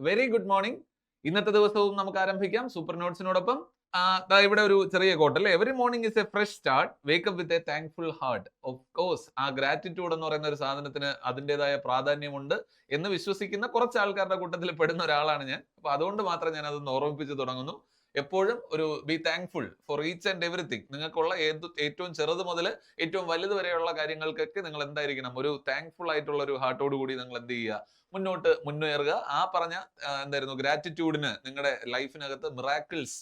Very good morning. ഇന്നത്തെ ദിവസവും നമുക്ക് ആരംഭിക്കാം സൂപ്പർ നോട്ട്സിനോടൊപ്പം. ഇവിടെ ഒരു ചെറിയ കോട്ട് അല്ലേ, every morning is A fresh start, wake up with a thankful heart. Of course ആ ഗ്രാറ്റിറ്റ്യൂഡ് എന്ന് പറയുന്ന ഒരു സാധനത്തിന് അതിൻ്റെതായ പ്രാധാന്യമുണ്ട് എന്ന് വിശ്വസിക്കുന്ന കുറച്ച് ആൾക്കാരുടെ കൂട്ടത്തിൽ പെടുന്ന ഒരാളാണ് ഞാൻ. അപ്പൊ അതുകൊണ്ട് മാത്രം ഞാൻ അതൊന്ന് ഓർമ്മിപ്പിച്ച് തുടങ്ങുന്നു. എപ്പോഴും ഒരു be thankful for each and everything. നിങ്ങൾക്കുള്ള ഏറ്റവും ചെറുത് മുതൽ ഏറ്റവും വലുത് വരെയുള്ള കാര്യങ്ങൾക്കൊക്കെ നിങ്ങൾ എന്തായിരിക്കണം, ഒരു താങ്ക്ഫുൾ ആയിട്ടുള്ള ഒരു ഹാർട്ടോട് കൂടി നിങ്ങൾ എന്ത് ചെയ്യുക, മുന്നോട്ട് മുന്നേറുക. ആ പറഞ്ഞ എന്തായിരുന്നു ഗ്രാറ്റിറ്റ്യൂഡിന് നിങ്ങളുടെ ലൈഫിനകത്ത് മിറാക്കിൾസ്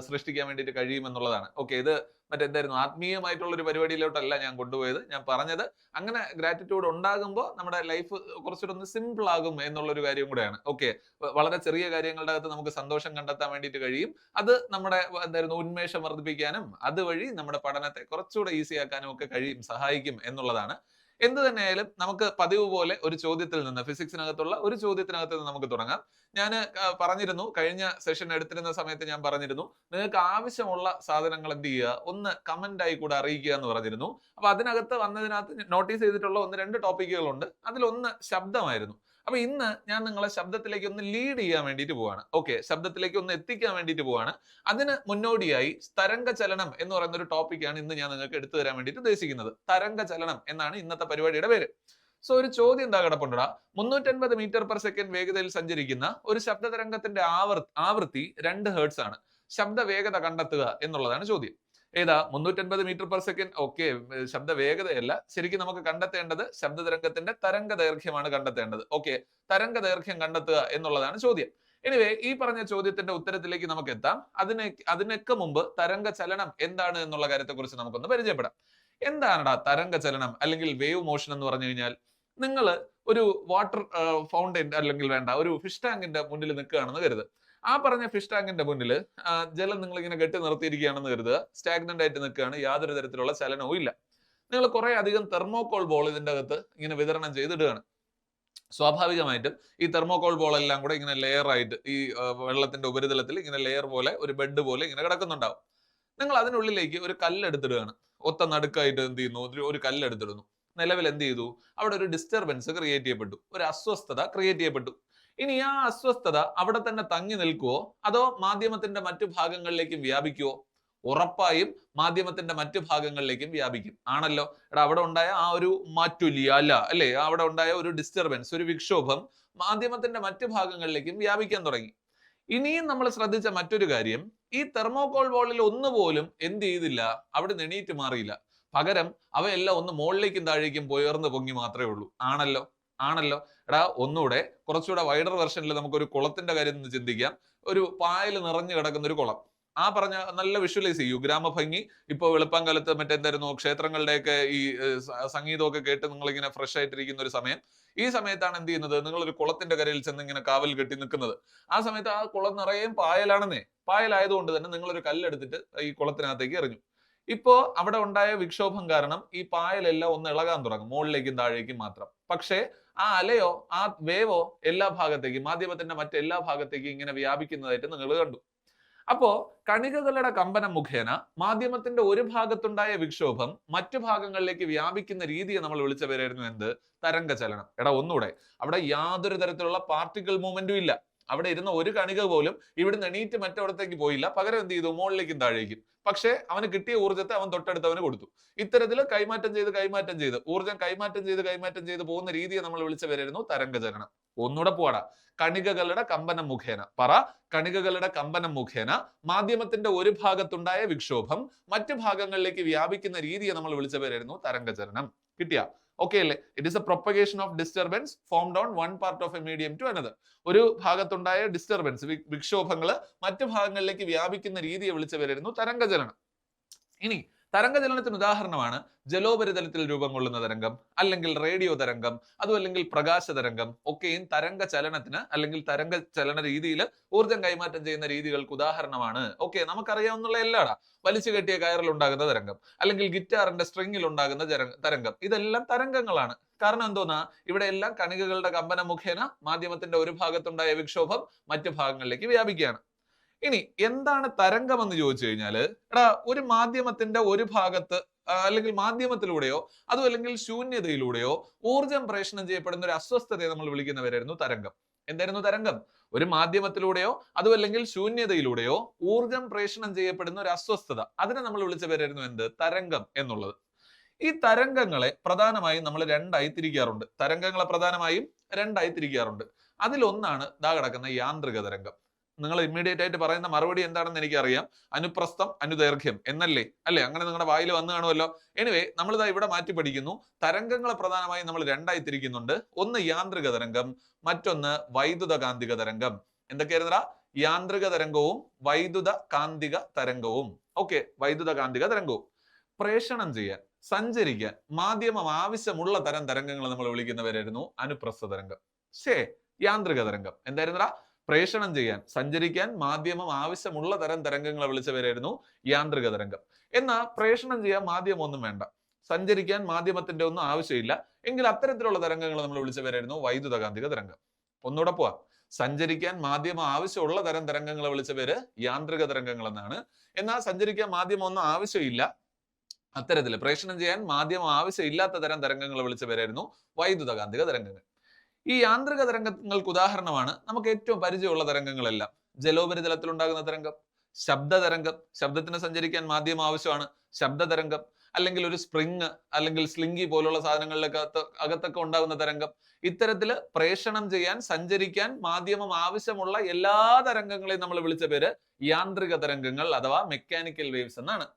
സൃഷ്ടിക്കാൻ വേണ്ടിയിട്ട് കഴിയുമെന്നുള്ളതാണ്. ഓക്കെ, ഇത് മറ്റെന്തായിരുന്നു, ആത്മീയമായിട്ടുള്ള ഒരു പരിപാടിയിലോട്ടല്ല ഞാൻ കൊണ്ടുപോയത്. ഞാൻ പറഞ്ഞത് അങ്ങനെ ഗ്രാറ്റിറ്റ്യൂഡ് ഉണ്ടാകുമ്പോൾ നമ്മുടെ ലൈഫ് കുറച്ചുകൂടെ ഒന്ന് സിമ്പിൾ ആകും എന്നുള്ളൊരു കാര്യം കൂടെയാണ്. ഓക്കെ, വളരെ ചെറിയ കാര്യങ്ങളുടെ അകത്ത് നമുക്ക് സന്തോഷം കണ്ടെത്താൻ വേണ്ടിയിട്ട് കഴിയും. അത് നമ്മുടെ എന്തായിരുന്നു ഉന്മേഷം വർദ്ധിപ്പിക്കാനും അതുവഴി നമ്മുടെ പഠനത്തെ കുറച്ചുകൂടെ ഈസി ആക്കാനും ഒക്കെ കഴിയും, സഹായിക്കും എന്നുള്ളതാണ്. എന്ത് തന്നെയായാലും നമുക്ക് പതിവ് പോലെ ഒരു ചോദ്യത്തിൽ നിന്ന്, ഫിസിക്സിനകത്തുള്ള ഒരു ചോദ്യത്തിനകത്ത് നിന്ന് നമുക്ക് തുടങ്ങാം. ഞാൻ പറഞ്ഞിരുന്നു, കഴിഞ്ഞ സെഷൻ എടുത്തിരുന്ന സമയത്ത് ഞാൻ പറഞ്ഞിരുന്നു, നിങ്ങൾക്ക് ആവശ്യമുള്ള സാധനങ്ങൾ എന്ത് ചെയ്യുക, ഒന്ന് കമന്റ് ആയി കൂടെ അറിയിക്കുക എന്ന് പറഞ്ഞിരുന്നു. അപ്പൊ അതിനകത്ത് വന്നതിനകത്ത് നോട്ടീസ് ചെയ്തിട്ടുള്ള 1-2 ടോപ്പിക്കുകളുണ്ട്. അതിലൊന്ന് ശബ്ദമായിരുന്നു. അപ്പൊ ഇന്ന് ഞാൻ നിങ്ങളെ ശബ്ദത്തിലേക്ക് ഒന്ന് ലീഡ് ചെയ്യാൻ വേണ്ടിയിട്ട് പോവാണ്. ഓക്കെ, ശബ്ദത്തിലേക്ക് ഒന്ന് എത്തിക്കാൻ വേണ്ടിയിട്ട് പോവാണ്. അതിന് മുന്നോടിയായി തരംഗ ചലനം എന്ന് പറയുന്ന ഒരു ടോപ്പിക്കാണ് ഇന്ന് ഞാൻ നിങ്ങൾക്ക് എടുത്തു തരാൻ വേണ്ടിയിട്ട് ഉദ്ദേശിക്കുന്നത്. തരംഗ ചലനം എന്നാണ് ഇന്നത്തെ പരിപാടിയുടെ പേര്. സോ ഒരു ചോദ്യം എന്താ കിടപ്പുണ്ടടാ, 350 മീറ്റർ പെർ സെക്കൻഡ് വേഗതയിൽ സഞ്ചരിക്കുന്ന ഒരു ശബ്ദ തരംഗത്തിന്റെ ആവൃത്തി 2 ഹെർട്സ് ആണ്. ശബ്ദ വേഗത കണ്ടെത്തുക എന്നുള്ളതാണ് ചോദ്യം. ഏതാ 350 മീറ്റർ പെർ സെക്കൻഡ്? ഓക്കെ, ശബ്ദ വേഗതയല്ല, ശരിക്കും നമുക്ക് കണ്ടെത്തേണ്ടത് ശബ്ദ തരംഗത്തിന്റെ തരംഗ ദൈർഘ്യമാണ് കണ്ടെത്തേണ്ടത്. ഓക്കെ, തരംഗ ദൈർഘ്യം കണ്ടെത്തുക എന്നുള്ളതാണ് ചോദ്യം. എനിവേ, ഈ പറഞ്ഞ ചോദ്യത്തിന്റെ ഉത്തരത്തിലേക്ക് നമുക്ക് എത്താം. അതിനൊക്കെ മുമ്പ് തരംഗ ചലനം എന്താണ് എന്നുള്ള കാര്യത്തെ കുറിച്ച് നമുക്കൊന്ന് പരിചയപ്പെടാം. എന്താണടാ തരംഗ ചലനം അല്ലെങ്കിൽ വേവ് മോഷൻ എന്ന് പറഞ്ഞു കഴിഞ്ഞാൽ, നിങ്ങൾ ഒരു വാട്ടർ ഫൗണ്ടൈൻ അല്ലെങ്കിൽ വേണ്ട ഒരു ഫിഷ് ടാങ്കിന്റെ മുന്നിൽ നിൽക്കുകയാണെന്ന് കരുത്. ആ പറഞ്ഞ ഫിഷ് ടാങ്കിന്റെ മുന്നിൽ ജലം നിങ്ങൾ ഇങ്ങനെ കെട്ടി നിർത്തിയിരിക്കുകയാണെന്ന് കരുതുക. സ്റ്റാഗ്നന്റ് ആയിട്ട് നിൽക്കുകയാണ്, യാതൊരു തരത്തിലുള്ള ചലനവും ഇല്ല. നിങ്ങൾ കുറെ അധികം തെർമോകോൾ ബോൾ ഇതിന്റെ അകത്ത് ഇങ്ങനെ വിതരണം ചെയ്തിടുകയാണ്. സ്വാഭാവികമായിട്ടും ഈ തെർമോകോൾ ബോൾ എല്ലാം കൂടെ ഇങ്ങനെ ലെയർ ആയിട്ട് ഈ വെള്ളത്തിന്റെ ഉപരിതലത്തിൽ ഇങ്ങനെ ലെയർ പോലെ ഒരു ബെഡ് പോലെ ഇങ്ങനെ കിടക്കുന്നുണ്ടാവും. നിങ്ങൾ അതിനുള്ളിലേക്ക് ഒരു കല്ലെടുത്തിടുകയാണ്. ഒത്ത നടുക്കായിട്ട് എന്ത് ചെയ്യുന്നു, ഒരു കല്ലെടുത്തിടുന്നു. നിലവിൽ എന്ത് ചെയ്തു, അവിടെ ഒരു ഡിസ്റ്റർബൻസ് ക്രിയേറ്റ് ചെയ്യപ്പെട്ടു, ഒരു അസ്വസ്ഥത ക്രിയേറ്റ് ചെയ്യപ്പെട്ടു. ഇനി ആ അസ്വസ്ഥത അവിടെ തന്നെ തങ്ങി നിൽക്കുവോ, അതോ മാധ്യമത്തിന്റെ മറ്റു ഭാഗങ്ങളിലേക്കും വ്യാപിക്കുവോ? ഉറപ്പായും മാധ്യമത്തിന്റെ മറ്റു ഭാഗങ്ങളിലേക്കും വ്യാപിക്കും. ആണല്ലോ. അവിടെ ഉണ്ടായ ആ ഒരു മാറ്റുല്യ അല്ലേ, അവിടെ ഉണ്ടായ ഒരു ഡിസ്റ്റർബൻസ്, ഒരു വിക്ഷോഭം മാധ്യമത്തിന്റെ മറ്റു ഭാഗങ്ങളിലേക്കും വ്യാപിക്കാൻ തുടങ്ങി. ഇനിയും നമ്മൾ ശ്രദ്ധിച്ച മറ്റൊരു കാര്യം, ഈ തെർമോകോൾ ബോളിൽ ഒന്നുപോലും എന്ത് ചെയ്തില്ല, അവിടെ എണീറ്റ് മാറിയില്ല. പകരം അവയെല്ലാം ഒന്ന് മുകളിലേക്കും താഴേക്കും ഉയർന്നു പൊങ്ങി മാത്രമേ ഉള്ളൂ. ആണല്ലോ. ഒന്നുകൂടെ കുറച്ചുകൂടെ വൈഡർ വെർഷനിൽ നമുക്കൊരു കുളത്തിന്റെ കാര്യം ഒന്ന് ചിന്തിക്കാം. ഒരു പായൽ നിറഞ്ഞു കിടക്കുന്ന ഒരു കുളം. ആ പറഞ്ഞ നല്ല വിഷ്വലൈസ് ചെയ്യൂ, ഗ്രാമഭംഗി. ഇപ്പൊ വെളുപ്പാങ്കാലത്ത് മറ്റെന്തായിരുന്നു, ക്ഷേത്രങ്ങളുടെയൊക്കെ ഈ സംഗീതമൊക്കെ കേട്ട് നിങ്ങളിങ്ങനെ ഫ്രഷ് ആയിട്ടിരിക്കുന്ന ഒരു സമയം. ഈ സമയത്താണ് എന്ത് ചെയ്യുന്നത്, നിങ്ങളൊരു കുളത്തിന്റെ കരയിൽ ചെന്ന് ഇങ്ങനെ കാവൽ കെട്ടി നിൽക്കുന്നത്. ആ സമയത്ത് ആ കുളം നിറയെയും പായലാണെന്നേ. പായലായതുകൊണ്ട് തന്നെ നിങ്ങളൊരു കല്ലെടുത്തിട്ട് ഈ കുളത്തിനകത്തേക്ക് എറിഞ്ഞു. ഇപ്പോ അവിടെ ഉണ്ടായ വിക്ഷോഭം കാരണം ഈ പായലെല്ലാം ഒന്ന് ഇളകാൻ തുടങ്ങും, മുകളിലേക്കും താഴേക്കും മാത്രം. പക്ഷേ ആ അലയോ ആ വേവോ എല്ലാ ഭാഗത്തേക്കും, മാധ്യമത്തിന്റെ മറ്റെല്ലാ ഭാഗത്തേക്കും ഇങ്ങനെ വ്യാപിക്കുന്നതായിട്ട് നിങ്ങൾ കണ്ടു. അപ്പോ കണികകളുടെ കമ്പനം മുഖേന മാധ്യമത്തിന്റെ ഒരു ഭാഗത്തുണ്ടായ വിക്ഷോഭം മറ്റു ഭാഗങ്ങളിലേക്ക് വ്യാപിക്കുന്ന രീതിയെ നമ്മൾ വിളിച്ച പേരായിരുന്നു എന്ത്? തരംഗ ചലനം. ഒന്നുകൂടെ, അവിടെ യാതൊരു തരത്തിലുള്ള പാർട്ടിക്കിൾ മൂവ്മെന്റും ഇല്ല. അവിടെ ഇരുന്ന ഒരു കണിക പോലും ഇവിടുന്ന് എണീറ്റ് മറ്റവിടത്തേക്ക് പോയില്ല. പകരം എന്ത് ചെയ്തു, മുകളിലേക്കും താഴേക്കും. പക്ഷേ അവന് കിട്ടിയ ഊർജ്ജത്തെ അവൻ തൊട്ടടുത്തവന് കൊടുത്തു. ഇത്തരത്തിൽ കൈമാറ്റം ചെയ്ത് ഊർജ്ജം കൈമാറ്റം ചെയ്ത് പോകുന്ന രീതിയെ നമ്മൾ വിളിച്ച പേരായിരുന്നു തരംഗ ചലനം. ഒന്നുകൂടെ പോവാടാ. കണികകളുടെ കമ്പനം മുഖേന കണികകളുടെ കമ്പനം മുഖേന മാധ്യമത്തിന്റെ ഒരു ഭാഗത്തുണ്ടായ വിക്ഷോഭം മറ്റു ഭാഗങ്ങളിലേക്ക് വ്യാപിക്കുന്ന രീതിയെ നമ്മൾ വിളിച്ച പേരായിരുന്നു തരംഗ ചലനം. കിട്ടിയ? ഓക്കെ അല്ലേ? It is a propagation of disturbance formed on one part of a medium to another. ഒരു ഭാഗത്തുണ്ടായ ഡിസ്റ്റർബൻസ്, വിക്ഷോഭങ്ങള് മറ്റു ഭാഗങ്ങളിലേക്ക് വ്യാപിക്കുന്ന രീതിയെ വിളിച്ച പേരായിരുന്നു തരംഗചലനം. ഇനി തരംഗചലനത്തിന് ഉദാഹരണമാണ് ജലോപരിതലത്തിൽ രൂപം കൊള്ളുന്ന തരംഗം, അല്ലെങ്കിൽ റേഡിയോ തരംഗം, അതും അല്ലെങ്കിൽ പ്രകാശ തരംഗം. ഒക്കെയും തരംഗ ചലനത്തിന് അല്ലെങ്കിൽ തരംഗ ചലന രീതിയിൽ ഊർജ്ജം കൈമാറ്റം ചെയ്യുന്ന രീതികൾക്ക് ഉദാഹരണമാണ്. ഓക്കെ, നമുക്കറിയാവുന്ന എല്ലാടാ. വലിച്ചു കെട്ടിയ കയറിൽ ഉണ്ടാകുന്ന തരംഗം, അല്ലെങ്കിൽ ഗിറ്റാറിന്റെ സ്ട്രിങ്ങിൽ ഉണ്ടാകുന്ന തരംഗം, ഇതെല്ലാം തരംഗങ്ങളാണ്. കാരണം എന്തോന്നാ, ഇവിടെ എല്ലാം കണികകളുടെ കമ്പനം മുഖേന മാധ്യമത്തിന്റെ ഒരു ഭാഗത്തുണ്ടായ വിക്ഷോഭം മറ്റു ഭാഗങ്ങളിലേക്ക് വ്യാപിക്കുകയാണ്. ഇനി എന്താണ് തരംഗം എന്ന് ചോദിച്ചു കഴിഞ്ഞാല്, ഒരു മാധ്യമത്തിന്റെ ഒരു ഭാഗത്ത് അല്ലെങ്കിൽ മാധ്യമത്തിലൂടെയോ അതും അല്ലെങ്കിൽ ശൂന്യതയിലൂടെയോ ഊർജം പ്രേഷണം ചെയ്യപ്പെടുന്ന ഒരു അസ്വസ്ഥതയെ നമ്മൾ വിളിക്കുന്നവരായിരുന്നു തരംഗം. എന്തായിരുന്നു തരംഗം? ഒരു മാധ്യമത്തിലൂടെയോ അതുമല്ലെങ്കിൽ ശൂന്യതയിലൂടെയോ ഊർജം പ്രേഷണം ചെയ്യപ്പെടുന്ന ഒരു അസ്വസ്ഥത, അതിനെ നമ്മൾ വിളിച്ച പേരായിരുന്നു എന്ത്? തരംഗം എന്നുള്ളത്. ഈ തരംഗങ്ങളെ പ്രധാനമായും നമ്മൾ രണ്ടായി തിരിക്കാറുണ്ട്. തരംഗങ്ങളെ പ്രധാനമായും രണ്ടായി തിരിക്കാറുണ്ട്. അതിലൊന്നാണ് ദാ കിടക്കുന്ന യാന്ത്രിക തരംഗം. നിങ്ങൾ ഇമ്മീഡിയറ്റ് ആയിട്ട് പറയുന്ന മറുപടി എന്താണെന്ന് എനിക്കറിയാം. അനുപ്രസ്ഥം, അനുദൈർഘ്യം എന്നല്ലേ? അല്ലെ? അങ്ങനെ നിങ്ങളുടെ വായിൽ വന്നു കാണുമല്ലോ. എനിവേ, നമ്മളിതാ ഇവിടെ മാറ്റി പഠിക്കുന്നു. തരംഗങ്ങളെ പ്രധാനമായും നമ്മൾ രണ്ടായി തിരിക്കുന്നുണ്ട്. ഒന്ന് യാന്ത്രിക തരംഗം, മറ്റൊന്ന് വൈദ്യുത കാന്തിക തരംഗം. എന്തൊക്കെയായിരുന്നടാ? യാന്ത്രിക തരംഗവും വൈദ്യുത കാന്തിക തരംഗവും. ഓക്കെ, വൈദ്യുത കാന്തിക തരംഗവും. പ്രേഷണം ചെയ്യാൻ, സഞ്ചരിക്കാൻ മാധ്യമം ആവശ്യമുള്ള തരം തരംഗങ്ങൾ നമ്മൾ വിളിക്കുന്നവരായിരുന്നു അനുപ്രസ്ഥ തരംഗം. യാന്ത്രിക തരംഗം എന്തായിരുന്നടാ? പ്രേഷണം ചെയ്യാൻ, സഞ്ചരിക്കാൻ മാധ്യമം ആവശ്യമുള്ള തരം തരംഗങ്ങളെ വിളിച്ച പേരായിരുന്നു യാന്ത്രിക തരംഗം. എന്നാൽ പ്രേഷണം ചെയ്യാൻ മാധ്യമം ഒന്നും വേണ്ട, സഞ്ചരിക്കാൻ മാധ്യമത്തിന്റെ ഒന്നും ആവശ്യമില്ല എങ്കിൽ അത്തരത്തിലുള്ള തരംഗങ്ങൾ നമ്മൾ വിളിച്ച പേരായിരുന്നു വൈദ്യുത കാന്തിക തരംഗം. ഒന്നുകൂടെ പോവാം. സഞ്ചരിക്കാൻ മാധ്യമം ആവശ്യമുള്ള തരം തരംഗങ്ങളെ വിളിച്ച പേര് യാന്ത്രിക തരംഗങ്ങൾ എന്നാണ്. എന്നാൽ സഞ്ചരിക്കാൻ മാധ്യമം ഒന്നും ആവശ്യമില്ല, അത്തരത്തിൽ പ്രേഷണം ചെയ്യാൻ മാധ്യമം ആവശ്യമില്ലാത്ത തരം തരംഗങ്ങളെ വിളിച്ച പേരായിരുന്നു വൈദ്യുത കാന്തിക തരംഗങ്ങൾ. ഈ യാന്ത്രിക തരംഗങ്ങൾക്ക് ഉദാഹരണമാണ് നമുക്ക് ഏറ്റവും പരിചയമുള്ള തരംഗങ്ങളെല്ലാം. ജലോപരിതലത്തിൽ ഉണ്ടാകുന്ന തരംഗം, ശബ്ദ തരംഗം, ശബ്ദത്തിന് സഞ്ചരിക്കാൻ മാധ്യമം ആവശ്യമാണ്, ശബ്ദ തരംഗം. അല്ലെങ്കിൽ ഒരു സ്പ്രിങ് അല്ലെങ്കിൽ സ്ലിംഗി പോലുള്ള സാധനങ്ങളിലൊക്കെ അകത്തൊക്കെ ഉണ്ടാകുന്ന തരംഗം. ഇത്തരത്തില് പ്രേഷണം ചെയ്യാൻ, സഞ്ചരിക്കാൻ മാധ്യമം ആവശ്യമുള്ള എല്ലാ തരംഗങ്ങളെയും നമ്മൾ വിളിച്ച പേര് യാന്ത്രിക തരംഗങ്ങൾ അഥവാ മെക്കാനിക്കൽ വേവ്സ് എന്നാണ്.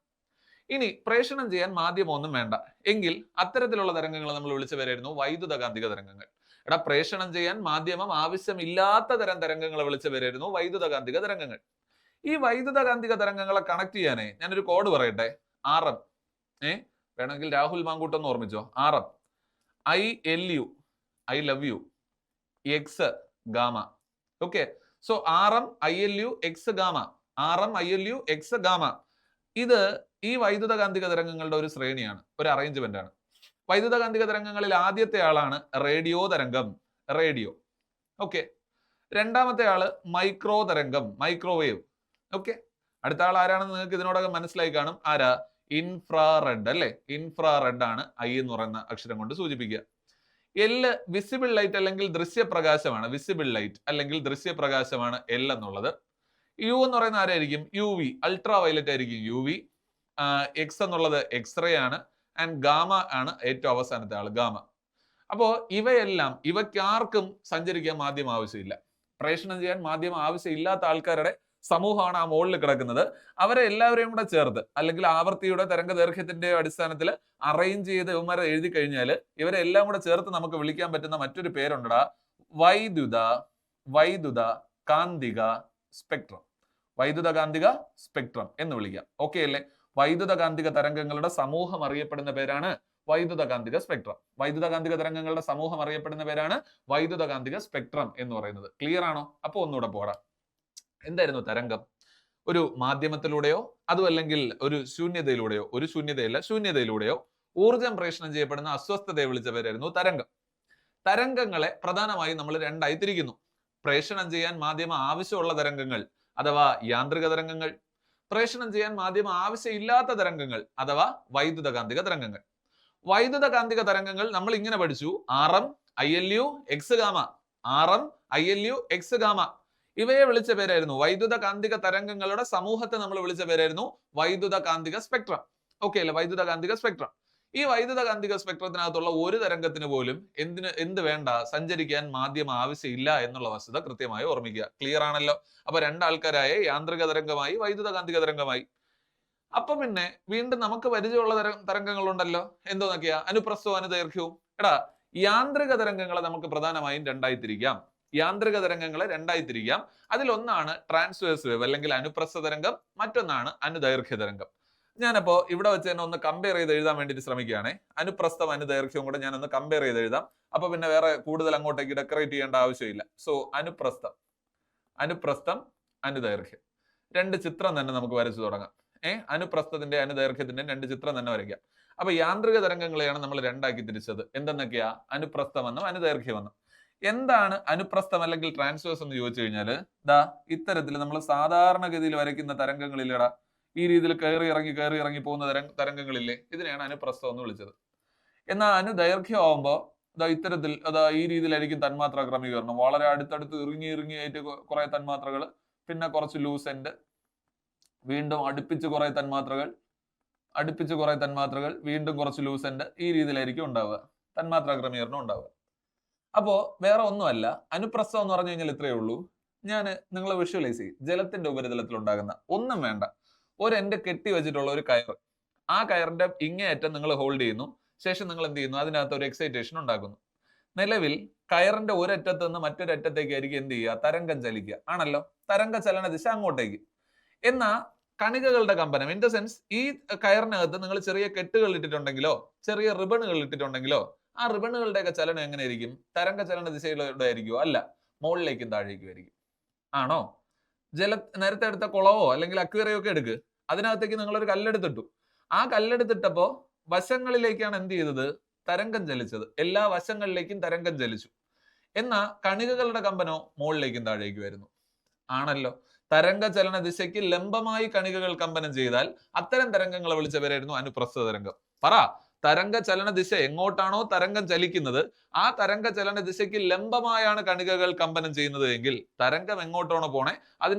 ഇനി പ്രേഷണം ചെയ്യാൻ മാധ്യമം ഒന്നും വേണ്ട എങ്കിൽ അത്തരത്തിലുള്ള തരംഗങ്ങൾ നമ്മൾ വിളിച്ച പേരായിരുന്നു വൈദ്യുത കാന്തിക തരംഗങ്ങൾ. പ്രേഷണം ചെയ്യാൻ മാധ്യമം ആവശ്യമില്ലാത്ത തരം തരംഗങ്ങളെ വിളിച്ച പേരായിരുന്നു വൈദ്യുത കാന്തിക തരംഗങ്ങൾ. ഈ വൈദ്യുത കാന്തിക തരംഗങ്ങളെ കണക്ട് ചെയ്യാനേ ഞാനൊരു കോഡ് പറയട്ടെ. RM. വേണമെങ്കിൽ രാഹുൽ മാങ്കൂട്ടം ഓർമ്മിച്ചോ. RM, ILU, I love you, X gamma. Okay, so RM, ILU, X gamma. RM, ILU, X gamma. ഇത് ഈ വൈദ്യുത കാന്തിക തരംഗങ്ങളുടെ ഒരു ശ്രേണിയാണ്, ഒരു അറേഞ്ച്മെന്റ് ആണ്. വൈദ്യുത കാന്തിക തരംഗങ്ങളിൽ ആദ്യത്തെ ആളാണ് റേഡിയോ തരംഗം, റേഡിയോ. ഓക്കെ, രണ്ടാമത്തെ ആള് മൈക്രോ തരംഗം, മൈക്രോവേവ്. ഓക്കെ, അടുത്ത ആൾ ആരാണെന്ന് നിങ്ങൾക്ക് ഇതിനോടകം മനസ്സിലായി കാണും. ആരാ? ഇൻഫ്രാറെഡ് അല്ലെ? ഇൻഫ്രാറെഡ് ആണ് I എന്ന് പറയുന്ന അക്ഷരം കൊണ്ട് സൂചിപ്പിക്കുക. L വിസിബിൾ ലൈറ്റ് അല്ലെങ്കിൽ ദൃശ്യപ്രകാശമാണ്, വിസിബിൾ ലൈറ്റ് അല്ലെങ്കിൽ ദൃശ്യപ്രകാശമാണ് L എന്നുള്ളത്. U എന്ന് പറയുന്ന ആരായിരിക്കും? UV, അൾട്രാ വയലറ്റ് ആയിരിക്കും UV. X എന്നുള്ളത് എക്സ്റേ ആണ്. ആൻഡ് ഗാമ ആണ് ഏറ്റവും അവസാനത്തെ ആള്, ഗാമ. അപ്പോ ഇവയ്ക്കാർക്കും സഞ്ചരിക്കാൻ മാധ്യമം ആവശ്യമില്ല. പ്രേഷണം ചെയ്യാൻ മാധ്യമം ആവശ്യമില്ലാത്ത ആൾക്കാരുടെ സമൂഹമാണ് ആ മുകളിൽ കിടക്കുന്നത്. അവരെ എല്ലാവരെയും കൂടെ ചേർത്ത് അല്ലെങ്കിൽ ആവർത്തിയുടെ തരംഗ ദൈർഘ്യത്തിന്റെ അടിസ്ഥാനത്തിൽ അറേഞ്ച് ചെയ്ത് ഇവന്മാരെ എഴുതി കഴിഞ്ഞാൽ ഇവരെ എല്ലാം കൂടെ ചേർത്ത് നമുക്ക് വിളിക്കാൻ പറ്റുന്ന മറ്റൊരു പേരുണ്ടടാ, വൈദ്യുത കാന്തിക സ്പെക്ട്രം. വൈദ്യുത കാന്തിക സ്പെക്ട്രം എന്ന് വിളിക്കാം. ഓക്കെ അല്ലേ? വൈദ്യുത കാന്തിക തരംഗങ്ങളുടെ സമൂഹം അറിയപ്പെടുന്ന പേരാണ് വൈദ്യുത കാന്തിക സ്പെക്ട്രം. വൈദ്യുത കാന്തിക തരംഗങ്ങളുടെ സമൂഹം അറിയപ്പെടുന്ന പേരാണ് വൈദ്യുത കാന്തിക സ്പെക്ട്രം എന്ന് പറയുന്നത്. ക്ലിയർ ആണോ? അപ്പൊ ഒന്നുകൂടെ പോടാ. എന്തായിരുന്നു തരംഗം? ഒരു മാധ്യമത്തിലൂടെയോ അതുമല്ലെങ്കിൽ ഒരു ശൂന്യതയിലൂടെയോ ഊർജം പ്രേഷണം ചെയ്യപ്പെടുന്ന അസ്വസ്ഥതയെ വിളിച്ച പേരായിരുന്നു തരംഗം. തരംഗങ്ങളെ പ്രധാനമായും നമ്മൾ രണ്ടായി തിരിക്കുന്നു. പ്രേഷണം ചെയ്യാൻ മാധ്യമം ആവശ്യമുള്ള തരംഗങ്ങൾ അഥവാ യാന്ത്രിക തരംഗങ്ങൾ, പ്രേഷണം ചെയ്യാൻ മാധ്യമം ആവശ്യമില്ലാത്ത തരംഗങ്ങൾ അഥവാ വൈദ്യുത കാന്തിക തരംഗങ്ങൾ. വൈദ്യുത കാന്തിക തരംഗങ്ങൾ നമ്മൾ ഇങ്ങനെ പഠിച്ചു: RM, ILU, X gamma. RM, ILU, X gamma. ഇവയെ വിളിച്ച പേരായിരുന്നു, വൈദ്യുത കാന്തിക തരംഗങ്ങളുടെ സമൂഹത്തെ നമ്മൾ വിളിച്ച പേരായിരുന്നു വൈദ്യുത കാന്തിക സ്പെക്ട്രം. ഓക്കെ അല്ലേ? വൈദ്യുത കാന്തിക സ്പെക്ട്രം. ഈ വൈദ്യുത കാന്തിക സ്പെക്ട്രത്തിനകത്തുള്ള ഒരു തരംഗത്തിന് പോലും എന്ത് വേണ്ട, സഞ്ചരിക്കാൻ മാധ്യമം ആവശ്യമില്ല എന്നുള്ള വസ്തുത കൃത്യമായി ഓർമ്മിക്കുക. ക്ലിയർ ആണല്ലോ? അപ്പൊ രണ്ടാൾക്കാരായ യാന്ത്രിക തരംഗമായി, വൈദ്യുത കാന്തിക തരംഗമായി. അപ്പൊ പിന്നെ വീണ്ടും നമുക്ക് പരിചയമുള്ള തരംഗങ്ങളുണ്ടല്ലോ. എന്തോന്നൊക്കെയാ? അനുപ്രസ്ഥവും അനുദൈർഘ്യവും. യാന്ത്രിക തരംഗങ്ങളെ നമുക്ക് പ്രധാനമായും രണ്ടായി തിരിക്കാം. അതിലൊന്നാണ് ട്രാൻസ്വേഴ്സ് വേവ് അല്ലെങ്കിൽ അനുപ്രസ്ഥ തരംഗം, മറ്റൊന്നാണ് അനുദൈർഘ്യ തരംഗം. ഞാനപ്പോ ഇവിടെ വെച്ച് തന്നെ ഒന്ന് കമ്പയർ ചെയ്ത് എഴുതാൻ വേണ്ടിയിട്ട് ശ്രമിക്കുകയാണെ. അനുപ്രസ്ഥം അനുദൈർഘ്യവും കൂടെ ഞാനൊന്ന് കമ്പയർ ചെയ്ത് എഴുതാം. അപ്പൊ പിന്നെ വേറെ കൂടുതൽ അങ്ങോട്ടേക്ക് ഡെക്കറേറ്റ് ചെയ്യേണ്ട ആവശ്യമില്ല. സോ അനുപ്രസ്ഥം അനുദൈർഘ്യം, രണ്ട് ചിത്രം തന്നെ നമുക്ക് വരച്ചു തുടങ്ങാം. അനുപ്രസ്ഥത്തിന്റെ അനുദൈർഘ്യത്തിന്റെ രണ്ട് ചിത്രം തന്നെ വരയ്ക്കാം. അപ്പൊ യാന്ത്രിക തരംഗങ്ങളെയാണ് നമ്മൾ രണ്ടാക്കി തിരിച്ചത്. എന്തെന്നൊക്കെയാ? അനുപ്രസ്ഥമെന്നും അനുദൈർഘ്യമെന്നും. എന്താണ് അനുപ്രസ്ഥം അല്ലെങ്കിൽ ട്രാൻസ്വേഴ്സ് എന്ന് ചോദിച്ചു കഴിഞ്ഞാല് ഇത്തരത്തിൽ നമ്മൾ സാധാരണഗതിയിൽ വരയ്ക്കുന്ന തരംഗങ്ങളില്ലടാ, ഈ രീതിയിൽ കയറി ഇറങ്ങി പോകുന്ന തരംഗങ്ങളില്ലേ, ഇതിനെയാണ് അനുപ്രസ്ഥം എന്ന് വിളിച്ചത്. എന്നാൽ അനുദൈർഘ്യം ആവുമ്പോൾ ഇത്തരത്തിൽ ഈ രീതിയിലായിരിക്കും തന്മാത്രാ ക്രമീകരണം. വളരെ അടുത്തടുത്ത് ഇറുങ്ങിയായിട്ട് കുറെ തന്മാത്രകൾ, പിന്നെ കുറച്ച് ലൂസ് എൻഡ്, വീണ്ടും അടുപ്പിച്ച് കുറെ തന്മാത്രകൾ, വീണ്ടും കുറച്ച് ലൂസ് എൻഡ്, ഈ രീതിയിലായിരിക്കും ഉണ്ടാവുക തന്മാത്രാ ക്രമീകരണം ഉണ്ടാവുക. അപ്പോ വേറെ ഒന്നുമല്ല, അനുപ്രസ്ഥം എന്ന് പറഞ്ഞു കഴിഞ്ഞാൽ ഇത്രയേ ഉള്ളൂ. ഞാൻ നിങ്ങൾ വിഷ്വലൈസ് ചെയ്യും, ജലത്തിന്റെ ഉപരിതലത്തിൽ ഉണ്ടാകുന്ന ഒന്നും വേണ്ട, ഒരു എൻഡ് കെട്ടി വെച്ചിട്ടുള്ള ഒരു കയർ, ആ കയറിന്റെ ഇങ്ങേയറ്റം നിങ്ങൾ ഹോൾഡ് ചെയ്യുന്നു, ശേഷം നിങ്ങൾ എന്ത് ചെയ്യുന്നു, അതിനകത്ത് ഒരു എക്സൈറ്റേഷൻ ഉണ്ടാക്കുന്നു. നിലവിൽ കയറിന്റെ ഒരറ്റത്ത് നിന്ന് മറ്റൊരറ്റത്തേക്കായിരിക്കും എന്ത് ചെയ്യുക, തരംഗം ചലിക്കുക ആണല്ലോ, തരംഗ ചലന ദിശ അങ്ങോട്ടേക്ക്. എന്നാ കണികകളുടെ കമ്പനം, ഇൻ ദ സെൻസ് ഈ കയറിനകത്ത് നിങ്ങൾ ചെറിയ കെട്ടുകൾ ഇട്ടിട്ടുണ്ടെങ്കിലോ ചെറിയ റിബണുകൾ ഇട്ടിട്ടുണ്ടെങ്കിലോ ആ റിബണുകളുടെയൊക്കെ ചലനം എങ്ങനെയായിരിക്കും, തരംഗ ചലന ദിശയിലൂടെ ആയിരിക്കുമോ? അല്ല, മുകളിലേക്കും താഴേക്കും ആയിരിക്കും. ആണോ? നേരത്തെ എടുത്ത കുളവോ അല്ലെങ്കിൽ അക്വേറിയോ ഒക്കെ എടുക്ക്, അതിനകത്തേക്ക് നിങ്ങളൊരു കല്ലെടുത്തിട്ടു, ആ കല്ലെടുത്തിട്ടപ്പോ വശങ്ങളിലേക്കാണ് എന്ത് ചെയ്തത്, തരംഗം ചലിച്ചത്, എല്ലാ വശങ്ങളിലേക്കും തരംഗം ചലിച്ചു. എന്നാ കണികകളുടെ കമ്പനോ മുകളിലേക്കും താഴേക്കും വരുന്നു. ആണല്ലോ, തരംഗ ചലന ദിശയ്ക്ക് ലംബമായി കണികകൾ കമ്പനം ചെയ്താൽ അത്തരം തരംഗങ്ങളെ വിളിച്ച പേരായിരുന്നു അനുപ്രസ്ഥ തരംഗം. പറ, തരംഗ ചലന ദിശ എങ്ങോട്ടാണോ തരംഗം ചലിക്കുന്നത് ആ തരംഗ ചലന ദിശയ്ക്ക് ലംബമായാണ് കണികകൾ കമ്പനം ചെയ്യുന്നത് എങ്കിൽ, തരംഗം എങ്ങോട്ടാണോ പോണേ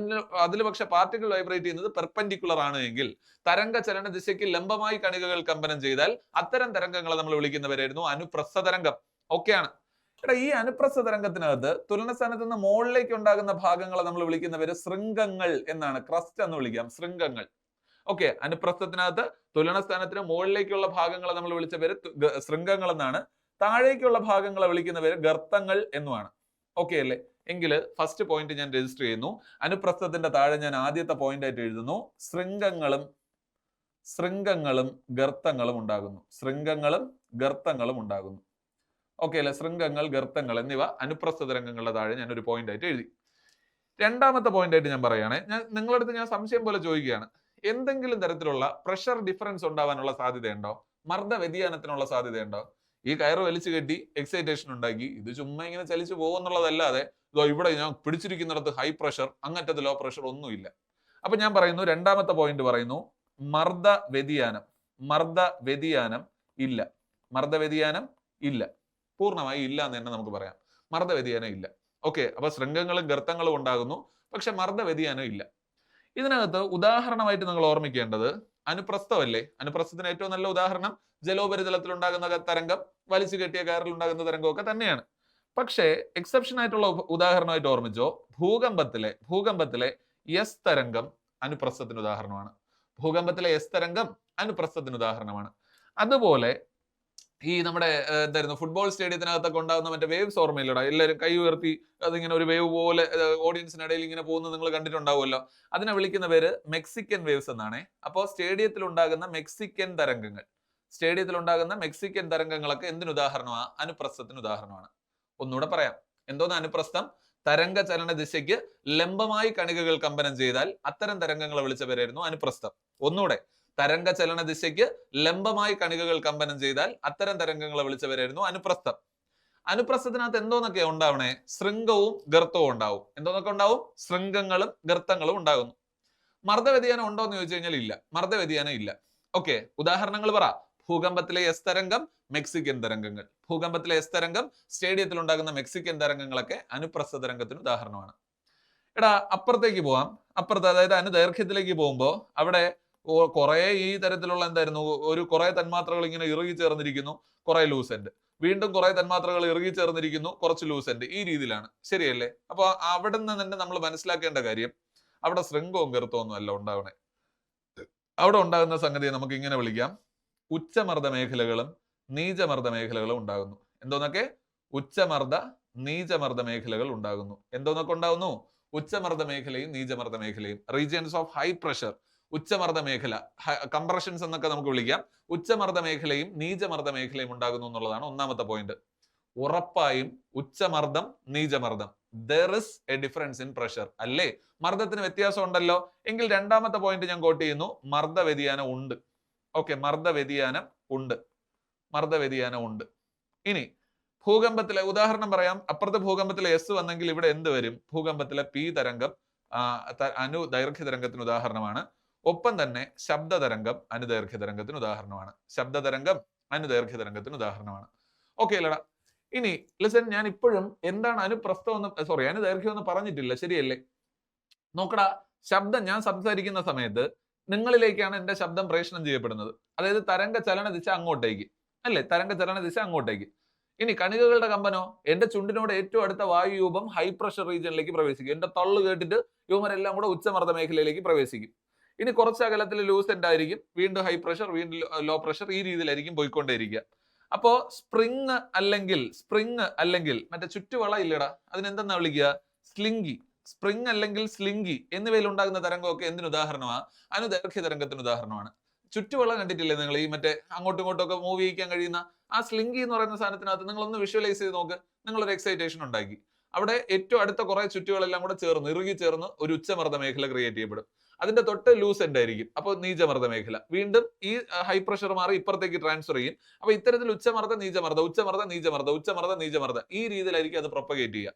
അതിൽ പക്ഷെ പാർട്ടിക്കിൾ വൈബ്രേറ്റ് ചെയ്യുന്നത് പെർപെൻഡിക്കുലർ ആണ് എങ്കിൽ, തരംഗ ചലന ദിശയ്ക്ക് ലംബമായി കണികകൾ കമ്പനം ചെയ്താൽ അത്തരം തരംഗങ്ങളെ നമ്മൾ വിളിക്കുന്ന പേരായിരുന്നു അനുപ്രസ്ഥ തരംഗം. ഓക്കെയാണ്. എടാ, ഈ അനുപ്രസ്ഥ തരംഗത്തിനകത്ത് തുലനസ്ഥാനത്ത് നിന്ന് മുകളിലേക്ക് ഉണ്ടാകുന്ന ഭാഗങ്ങളെ നമ്മൾ വിളിക്കുന്ന പേര് ശൃംഗങ്ങൾ എന്നാണ്. ക്രസ്റ്റ് എന്ന് വിളിക്കാം, ശൃംഗങ്ങൾ. ഓക്കെ, അനുപ്രസ്ഥത്തിനകത്ത് തുലനസ്ഥാനത്തിന് മുകളിലേക്കുള്ള ഭാഗങ്ങളെ നമ്മൾ വിളിച്ച പേര് ശൃംഗങ്ങൾ എന്നാണ്, താഴേക്കുള്ള ഭാഗങ്ങളെ വിളിക്കുന്ന പേര് ഗർത്തങ്ങൾ എന്നുമാണ്. ഓക്കെ അല്ലേ? എങ്കിൽ ഫസ്റ്റ് പോയിന്റ് ഞാൻ രജിസ്റ്റർ ചെയ്യുന്നു. അനുപ്രസ്ഥത്തിന്റെ താഴെ ഞാൻ ആദ്യത്തെ പോയിന്റ് ആയിട്ട് എഴുതുന്നു, ശൃംഗങ്ങളും ഗർത്തങ്ങളും ഉണ്ടാകുന്നു. ശൃംഗങ്ങളും ഗർത്തങ്ങളും ഉണ്ടാകുന്നു. ഓക്കെ അല്ലെ? ശൃംഗങ്ങൾ, ഗർത്തങ്ങൾ എന്നിവ അനുപ്രസ്ഥ തരംഗങ്ങളുടെ താഴെ ഞാൻ ഒരു പോയിന്റ് ആയിട്ട് എഴുതി. രണ്ടാമത്തെ പോയിന്റ് ആയിട്ട് ഞാൻ പറയുകയാണെ, നിങ്ങളുടെ അടുത്ത് ഞാൻ സംശയം പോലെ ചോദിക്കുകയാണ്, എന്തെങ്കിലും തരത്തിലുള്ള പ്രഷർ ഡിഫറൻസ് ഉണ്ടാവാനുള്ള സാധ്യതയുണ്ടോ, മർദ്ദ വ്യതിയാനത്തിനുള്ള സാധ്യതയുണ്ടോ? ഈ കയറ് വലിച്ചു കെട്ടി എക്സൈറ്റേഷൻ ഉണ്ടാക്കി, ഇത് ചുമ്മാ ഇങ്ങനെ ചലിച്ചു പോകുന്നുള്ളതല്ലാതെ ഇവിടെ ഞാൻ പിടിച്ചിരിക്കുന്നിടത്ത് ഹൈ പ്രഷർ, അങ്ങറ്റത്ത് ലോ പ്രഷർ ഒന്നുമില്ല. അപ്പൊ ഞാൻ പറയുന്നു, രണ്ടാമത്തെ പോയിന്റ് പറയുന്നു, മർദ്ദ വ്യതിയാനം ഇല്ല. മർദ്ദ വ്യതിയാനം ഇല്ല, പൂർണ്ണമായി ഇല്ല എന്ന് തന്നെ നമുക്ക് പറയാം. മർദ്ദ വ്യതിയാനം ഇല്ല. ഓക്കെ, അപ്പൊ ശൃംഗങ്ങളും ഗർത്തങ്ങളും ഉണ്ടാകുന്നു, പക്ഷെ മർദ്ദ വ്യതിയാനം ഇല്ല. ഇതിനകത്ത് ഉദാഹരണമായിട്ട് നിങ്ങൾ ഓർമ്മിക്കേണ്ടത് അനുപ്രസ്ഥമല്ലേ? അനുപ്രസ്ഥത്തിന് ഏറ്റവും നല്ല ഉദാഹരണം ജലോപരിതലത്തിൽ ഉണ്ടാകുന്ന തരംഗം, വലിച്ചു കെട്ടിയ കയറിൽ ഉണ്ടാകുന്ന തരംഗമൊക്കെ തന്നെയാണ്. പക്ഷേ എക്സെപ്ഷൻ ആയിട്ടുള്ള ഉദാഹരണമായിട്ട് ഓർമ്മിച്ചോ, ഭൂകമ്പത്തിലെ എസ് തരംഗം അനുപ്രസ്ഥത്തിന് ഉദാഹരണമാണ്. ഭൂകമ്പത്തിലെ എസ് തരംഗം അനുപ്രസ്ഥത്തിന് ഉദാഹരണമാണ്. അതുപോലെ ഈ നമ്മുടെ എന്തായിരുന്നു ഫുട്ബോൾ സ്റ്റേഡിയത്തിനകത്തൊക്കെ ഉണ്ടാകുന്ന മറ്റേ വേവ്സ് ഓർമ്മയില്ലടാ, എല്ലാവരും കൈ ഉയർത്തി അതിങ്ങനെ ഒരു വേവ് പോലെ ഓഡിയൻസിനിടയിൽ ഇങ്ങനെ പോകുന്നത് നിങ്ങൾ കണ്ടിട്ടുണ്ടാവുമല്ലോ. അതിനെ വിളിക്കുന്ന പേര് മെക്സിക്കൻ വേവ്സ് എന്നാണ്. അപ്പോൾ സ്റ്റേഡിയത്തിൽ ഉണ്ടാകുന്ന മെക്സിക്കൻ തരംഗങ്ങളൊക്കെ എന്തിന് ഉദാഹരണമാണ്? അനുപ്രസ്ഥത്തിന് ഉദാഹരണമാണ്. ഒന്നുകൂടെ പറയാം, എന്തോന്ന് അനുപ്രസ്ഥം? തരംഗ ചലന ദിശയ്ക്ക് ലംബമായി കണികകൾ കമ്പനം ചെയ്താൽ അത്തരം തരംഗങ്ങളെ വിളിച്ച പേരായിരുന്നു അനുപ്രസ്ഥം. ഒന്നുകൂടെ, തരംഗ ചലന ദിശയ്ക്ക് ലംബമായി കണികകൾ കമ്പനം ചെയ്താൽ അത്തരം തരംഗങ്ങളെ വിളിച്ച പേരായിരുന്നു അനുപ്രസ്ഥം. അനുപ്രസ്ഥത്തിനകത്ത് എന്തോന്നൊക്കെ ഉണ്ടാവണേ? ശൃംഗവും ഗർത്തവും ഉണ്ടാവും. എന്തോന്നൊക്കെ ഉണ്ടാവും? ശൃംഗങ്ങളും ഗർത്തങ്ങളും ഉണ്ടാകുന്നു. മർദ്ദ വ്യതിയാനം ഉണ്ടോ എന്ന് ചോദിച്ചു കഴിഞ്ഞാൽ ഇല്ല, മർദ്ദ വ്യതിയാനം ഇല്ല. ഓക്കെ, ഉദാഹരണങ്ങൾ പറ. ഭൂകമ്പത്തിലെ എസ് തരംഗം, മെക്സിക്കൻ തരംഗങ്ങൾ. ഭൂകമ്പത്തിലെ എസ് തരംഗം, സ്റ്റേഡിയത്തിൽ ഉണ്ടാകുന്ന മെക്സിക്കൻ തരംഗങ്ങളൊക്കെ അനുപ്രസ്ഥ തരംഗത്തിന് ഉദാഹരണമാണ്. എടാ, അപ്പുറത്തേക്ക് പോവാം. അതായത് അനുദൈർഘ്യത്തിലേക്ക് പോകുമ്പോൾ അവിടെ കുറെ ഈ തരത്തിലുള്ള എന്തായിരുന്നു, കുറെ തന്മാത്രകൾ ഇങ്ങനെ ഇറുകി ചേർന്നിരിക്കുന്നു, കുറെ ലൂസ് എൻഡ്, വീണ്ടും കുറെ തന്മാത്രകൾ ഇറുകി ചേർന്നിരിക്കുന്നു, കുറച്ച് ലൂസ് എൻഡ്, ഈ രീതിയിലാണ്. ശരിയല്ലേ? അപ്പൊ അവിടെ നിന്ന് തന്നെ നമ്മൾ മനസ്സിലാക്കേണ്ട കാര്യം, അവിടെ ശൃംഗവും ഗർത്തവും ഒന്നും അല്ല ഉണ്ടാവണേ. അവിടെ ഉണ്ടാകുന്ന സംഗതിയെ നമുക്ക് ഇങ്ങനെ വിളിക്കാം, ഉച്ചമർദ്ദ മേഖലകളും നീചമർദ്ദ മേഖലകളും ഉണ്ടാകുന്നു. എന്തോന്നൊക്കെ? ഉച്ചമർദ്ദ നീചമർദ്ദ മേഖലകൾ ഉണ്ടാകുന്നു. എന്തോന്നൊക്കെ ഉണ്ടാകുന്നു? ഉച്ചമർദ്ദ മേഖലയും നീചമർദ്ദ മേഖലയും. റീജിയൻസ് ഓഫ് ഹൈ പ്രഷർ, ഉച്ചമർദ്ദ മേഖല, കംപ്രഷൻസ് എന്നൊക്കെ നമുക്ക് വിളിക്കാം. ഉച്ചമർദ്ദ മേഖലയും നീചമർദ്ദ മേഖലയും ഉണ്ടാകുന്നു എന്നുള്ളതാണ് ഒന്നാമത്തെ പോയിന്റ്. ഉറപ്പായും ഉച്ചമർദ്ദം, നീചമർദ്ദം, there is a difference in pressure, അല്ലേ? മർദ്ദത്തിന് വ്യത്യാസം ഉണ്ടല്ലോ. എങ്കിൽ രണ്ടാമത്തെ പോയിന്റ് ഞാൻ കോട്ട് ചെയ്യുന്നു, മർദ്ദ വ്യതിയാനം ഉണ്ട്. ഓക്കെ, മർദ്ദ വ്യതിയാനം ഉണ്ട്. ഇനി ഭൂകമ്പത്തിലെ ഉദാഹരണം പറയാം. അപ്പുറത്തെ ഭൂകമ്പത്തിലെ എസ് വന്നെങ്കിൽ ഇവിടെ എന്ത് വരും? ഭൂകമ്പത്തിലെ പി തരംഗം അനുദൈർഘ്യ തരംഗത്തിന് ഉദാഹരണമാണ്. ഒപ്പം തന്നെ ശബ്ദതരംഗം അനുദൈർഘ്യ തരംഗത്തിന് ഉദാഹരണമാണ്. ഓക്കെ അല്ലടാ? ഇനി ലിസൺ, ഞാൻ ഇപ്പോഴും എന്താണ് അനുപ്രസ്ഥം എന്ന് അനുദൈർഘ്യം എന്ന് പറഞ്ഞിട്ടില്ല, ശരിയല്ലേ? നോക്കടാ, ശബ്ദം ഞാൻ സംസാരിക്കുന്ന സമയത്ത് നിങ്ങളിലേക്കാണ് എന്റെ ശബ്ദം പ്രേഷണം ചെയ്യപ്പെടുന്നത്. അതായത് തരംഗ ചലന ദിശ അങ്ങോട്ടേക്ക്, അല്ലേ? തരംഗ ചലന ദിശ അങ്ങോട്ടേക്ക്. ഇനി കണികകളുടെ കമ്പനോ എന്റെ ചുണ്ടിനോട് ഏറ്റവും അടുത്ത വായുരൂപം ഹൈ പ്രഷർ റീജിയനിലേക്ക് പ്രവേശിക്കും. എന്റെ തള്ളു കേട്ടിട്ട് ഇവരെല്ലാം കൂടെ ഉച്ചമർദ്ദ മേഖലയിലേക്ക് പ്രവേശിക്കും. ഇനി കുറച്ച് അകലത്തിൽ ലൂസെന്റ് ആയിരിക്കും, വീണ്ടും ഹൈ പ്രഷർ, വീണ്ടും ലോ പ്രഷർ, ഈ രീതിയിലായിരിക്കും പോയിക്കൊണ്ടേയിരിക്കുക. അപ്പോ സ്പ്രിങ് അല്ലെങ്കിൽ മറ്റേ ചുറ്റുവള ഇല്ലടാ, അതിനെന്തെന്നാ വിളിക്കുക? സ്ലിംഗി. സ്പ്രിങ് അല്ലെങ്കിൽ സ്ലിംഗി എന്നിവയിൽ ഉണ്ടാകുന്ന തരംഗമൊക്കെ എന്തിന് ഉദാഹരണമാണ്? അനുദൈർഘ്യ തരംഗത്തിന് ഉദാഹരണമാണ്. ചുറ്റുവള കണ്ടിട്ടില്ലേ നിങ്ങൾ? ഈ മറ്റേ അങ്ങോട്ടും ഇങ്ങോട്ടും ഒക്കെ മൂവ് ചെയ്യിക്കാൻ കഴിയുന്ന ആ സ്ലിംഗി എന്ന് പറയുന്ന സാധനത്തിനകത്ത് നിങ്ങളൊന്ന് വിഷ്വലൈസ് ചെയ്ത് നോക്ക്. നിങ്ങളൊരു എക്സൈറ്റേഷൻ ഉണ്ടാക്കി, അവിടെ ഏറ്റവും അടുത്ത കുറെ ചുറ്റുകളെല്ലാം കൂടെ ചേർന്ന് ഇറുകി ചേർന്ന് ഒരു ഉച്ചമർദ്ദ മേഖല ക്രിയേറ്റ് ചെയ്യപ്പെടും. അതിന്റെ തൊട്ട് ലൂസെന്റ് ആയിരിക്കും, അപ്പോൾ നീചമർദ്ദ മേഖല. വീണ്ടും ഈ ഹൈ പ്രഷർ മാറി ഇപ്പുറത്തേക്ക് ട്രാൻസ്ഫർ ചെയ്യും. അപ്പൊ ഇത്തരത്തിൽ ഉച്ചമർദ്ദ നീചമർദ്ദ, ഉച്ചമർദ്ദ നീചമർദ്ദ, ഉച്ചമർദ്ദ നീചമർദ്ദ, ഈ രീതിയിലായിരിക്കും അത് പ്രൊപ്പഗേറ്റ് ചെയ്യുക.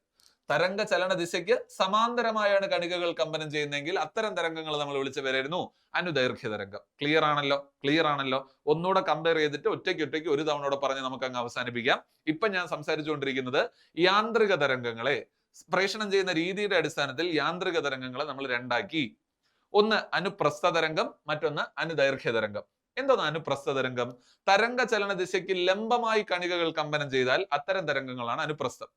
തരംഗ ചലന ദിശയ്ക്ക് സമാന്തരമായാണ് കണികകൾ കമ്പനം ചെയ്യുന്നതെങ്കിൽ അത്തരം തരംഗങ്ങൾ നമ്മൾ വിളിച്ച പേരായിരുന്നു അനുദൈർഘ്യ തരംഗം. ക്ലിയർ ആണല്ലോ? ഒന്നുകൂടെ കമ്പയർ ചെയ്തിട്ട് ഒറ്റയ്ക്ക് ഒരു തവണയോടെ പറഞ്ഞ് നമുക്ക് അങ്ങ് അവസാനിപ്പിക്കാം. ഇപ്പൊ ഞാൻ സംസാരിച്ചുകൊണ്ടിരിക്കുന്നത് യാന്ത്രിക തരംഗങ്ങളെ പ്രേഷണം ചെയ്യുന്ന രീതിയുടെ അടിസ്ഥാനത്തിൽ യാന്ത്രിക തരംഗങ്ങളെ നമ്മൾ രണ്ടാക്കി. ഒന്ന് അനുപ്രസ്ഥ തരംഗം, മറ്റൊന്ന് അനുദൈർഘ്യ തരംഗം. എന്തോന്ന് അനുപ്രസ്ഥ തരംഗം? തരംഗ ചലന ദിശയ്ക്ക് ലംബമായി കണികകൾ കമ്പനം ചെയ്താൽ അത്തരം തരംഗങ്ങളാണ് അനുപ്രസ്ഥം.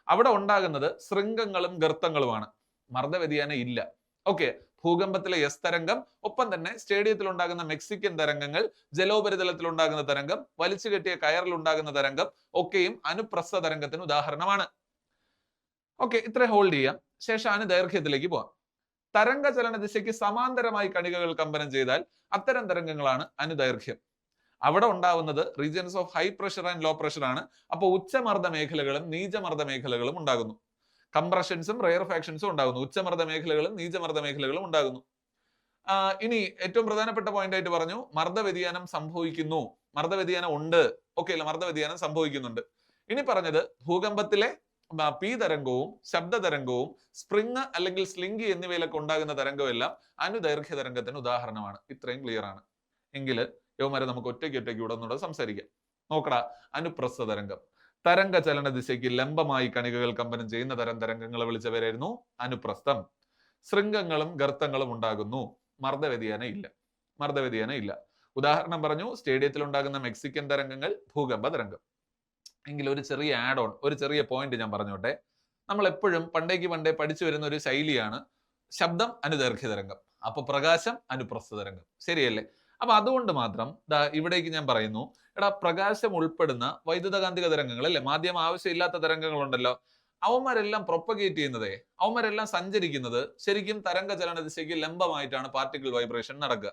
അവിടെ ഉണ്ടാകുന്നത് ശൃംഗങ്ങളും ഗർത്തങ്ങളുമാണ്, മർദ്ദവ്യതിയാനം ഇല്ല. ഓക്കെ, ഭൂകമ്പത്തിലെ എസ് തരംഗം, ഒപ്പം തന്നെ സ്റ്റേഡിയത്തിൽ ഉണ്ടാകുന്ന മെക്സിക്കൻ തരംഗങ്ങൾ, ജലോപരിതലത്തിൽ ഉണ്ടാകുന്ന തരംഗം, വലിച്ചു കെട്ടിയ കയറിൽ ഉണ്ടാകുന്ന തരംഗം ഒക്കെയും അനുപ്രസ്ഥ തരംഗത്തിന് ഉദാഹരണമാണ്. ഓക്കെ, ഇത്ര ഹോൾഡ് ചെയ്യാം. ശേഷം അനുദൈർഘ്യത്തിലേക്ക് പോവാം. തരംഗ ചലന ദിശയ്ക്ക് സമാന്തരമായി കണികകൾ കമ്പനം ചെയ്താൽ അത്തരം തരംഗങ്ങളാണ് അനുദൈർഘ്യം. അവിടെ ഉണ്ടാവുന്നത് regions of high pressure and low pressure ആണ്. അപ്പോൾ ഉച്ചമർദ്ദ മേഖലകളും നീചമർദ്ദ മേഖലകളും ഉണ്ടാകുന്നു. കംപ്രഷൻസും റെയർഫാക്ഷൻസും ഉണ്ടാകുന്നു. ഉച്ചമർദ്ദ മേഖലകളും നീചമർദ്ദ മേഖലകളും ഉണ്ടാകുന്നു. ഇനി ഏറ്റവും പ്രധാനപ്പെട്ട പോയിന്റ് ആയിട്ട് പറഞ്ഞു, മർദ്ദവ്യതിയാനം സംഭവിക്കുന്നു, മർദ്ദവ്യതിയാനം ഉണ്ട്. ഓക്കെ അല്ല, മർദ്ദവ്യതിയാനം സംഭവിക്കുന്നുണ്ട്. ഇനി പറഞ്ഞത് ഭൂകമ്പത്തിലെ പി തരംഗവും ശബ്ദ തരംഗവും സ്പ്രിങ് അല്ലെങ്കിൽ സ്ലിംഗി എന്നിവയിലൊക്കെ ഉണ്ടാകുന്ന തരംഗമെല്ലാം അനുദൈർഘ്യ തരംഗത്തിന് ഉദാഹരണമാണ്. ഇത്രയും ക്ലിയർ ആണ് എങ്കിൽ യവന്മാരെ നമുക്ക് ഒറ്റയ്ക്ക് ഇവിടെ ഒന്നുകൂടെ സംസാരിക്കാം. നോക്കടാ, അനുപ്രസ്ഥ തരംഗം. തരംഗ ചലന ദിശയ്ക്ക് ലംബമായി കണികകൾ കമ്പനം ചെയ്യുന്ന തരംഗങ്ങളെ വിളിച്ച പേരായിരുന്നു അനുപ്രസ്ഥം. ശൃംഗങ്ങളും ഗർത്തങ്ങളും ഉണ്ടാകുന്നു, മർദ്ദവ്യതിയാനം ഇല്ല. ഉദാഹരണം പറഞ്ഞു, സ്റ്റേഡിയത്തിൽ ഉണ്ടാകുന്ന മെക്സിക്കൻ തരംഗങ്ങൾ, ഭൂകമ്പ തരംഗം. എങ്കിൽ ഒരു ചെറിയ ആഡ് ഓൺ, ഒരു ചെറിയ പോയിന്റ് ഞാൻ പറഞ്ഞോട്ടെ. നമ്മൾ എപ്പോഴും പണ്ടേ പഠിച്ചു വരുന്ന ഒരു ശൈലിയാണ് ശബ്ദം അനുദൈർഘ്യ തരംഗം, അപ്പൊ പ്രകാശം അനുപ്രസ്ഥ തരംഗം, ശരിയല്ലേ? അപ്പൊ അതുകൊണ്ട് മാത്രം ഇവിടേക്ക് ഞാൻ പറയുന്നു, എടാ പ്രകാശം ഉൾപ്പെടുന്ന വൈദ്യുതകാന്തിക തരംഗങ്ങൾ അല്ലെ, മാധ്യമം ആവശ്യമില്ലാത്ത തരംഗങ്ങളുണ്ടല്ലോ, അവന്മാരെല്ലാം പ്രൊപ്പഗേറ്റ് ചെയ്യുന്നതേ, അവന്മാരെല്ലാം സഞ്ചരിക്കുന്നത് ശരിക്കും തരംഗ ചലന ദിശയ്ക്ക് ലംബമായിട്ടാണ് പാർട്ടിക്കിൾ വൈബ്രേഷൻ നടക്കുക.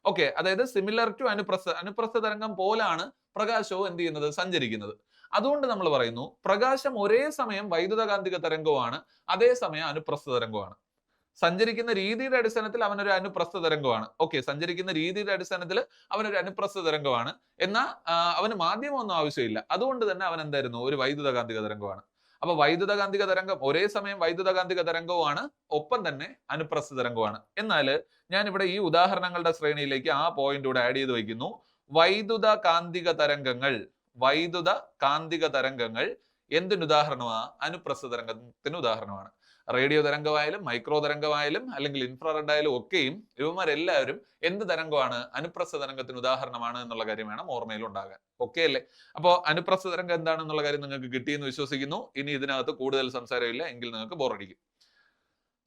ഓക്കെ, അതായത് സിമിലർ ടു അനുപ്രസ്ഥ തരംഗം പോലാണ് പ്രകാശവും എന്ത് ചെയ്യുന്നത്, സഞ്ചരിക്കുന്നത്. അതുകൊണ്ട് നമ്മൾ പറയുന്നു പ്രകാശം ഒരേ സമയം വൈദ്യുതകാന്തിക തരംഗമാണ്, അതേസമയം അനുപ്രസ്ഥ തരംഗമാണ്. സഞ്ചരിക്കുന്ന രീതിയുടെ അടിസ്ഥാനത്തിൽ അവനൊരു അനുപ്രസ്ഥ തരംഗമാണ്. ഓക്കെ, സഞ്ചരിക്കുന്ന രീതിയുടെ അടിസ്ഥാനത്തിൽ അവനൊരു അനുപ്രസ്ഥ തരംഗമാണ്. എന്നാൽ അവന് മാധ്യമമൊന്നും ആവശ്യമില്ല, അതുകൊണ്ട് തന്നെ അവൻ എന്തായിരുന്നു, ഒരു വൈദ്യുതകാന്തിക തരംഗമാണ്. അപ്പൊ വൈദ്യുതകാന്തിക തരംഗം ഒരേ സമയം വൈദ്യുതകാന്തിക തരംഗവുമാണ്, ഒപ്പം തന്നെ അനുപ്രസ്ഥ തരംഗമാണ്. എന്നാൽ ഞാൻ ഇവിടെ ഈ ഉദാഹരണങ്ങളുടെ ശ്രേണിയിലേക്ക് ആ പോയിന്റ് കൂടെ ആഡ് ചെയ്ത് വയ്ക്കുന്നു. വൈദ്യുത കാന്തിക തരംഗങ്ങൾ എന്തിനുദാഹരണമാണ്? അനുപ്രസ്ഥ തരംഗത്തിന് ഉദാഹരണമാണ്. റേഡിയോ തരംഗമായാലും മൈക്രോ തരംഗമായാലും അല്ലെങ്കിൽ ഇൻഫ്രാറെഡ് ആയാലും ഒക്കെയും ഇവന്മാരെല്ലാവരും എന്ത് തരംഗമാണ്? അനുപ്രസ്ഥ തരംഗത്തിന് ഉദാഹരണമാണ് എന്നുള്ള കാര്യം വേണം ഓർമ്മയിൽ ഉണ്ടാകാൻ. ഓക്കെ അല്ലേ? അപ്പോൾ അനുപ്രസ്ഥ തരംഗം എന്താണെന്നുള്ള കാര്യം നിങ്ങൾക്ക് കിട്ടിയെന്ന് വിശ്വസിക്കുന്നു. ഇനി ഇതിനകത്ത് കൂടുതൽ സംസാരമില്ല, എങ്കിൽ നിങ്ങൾക്ക് ബോറടിക്കും.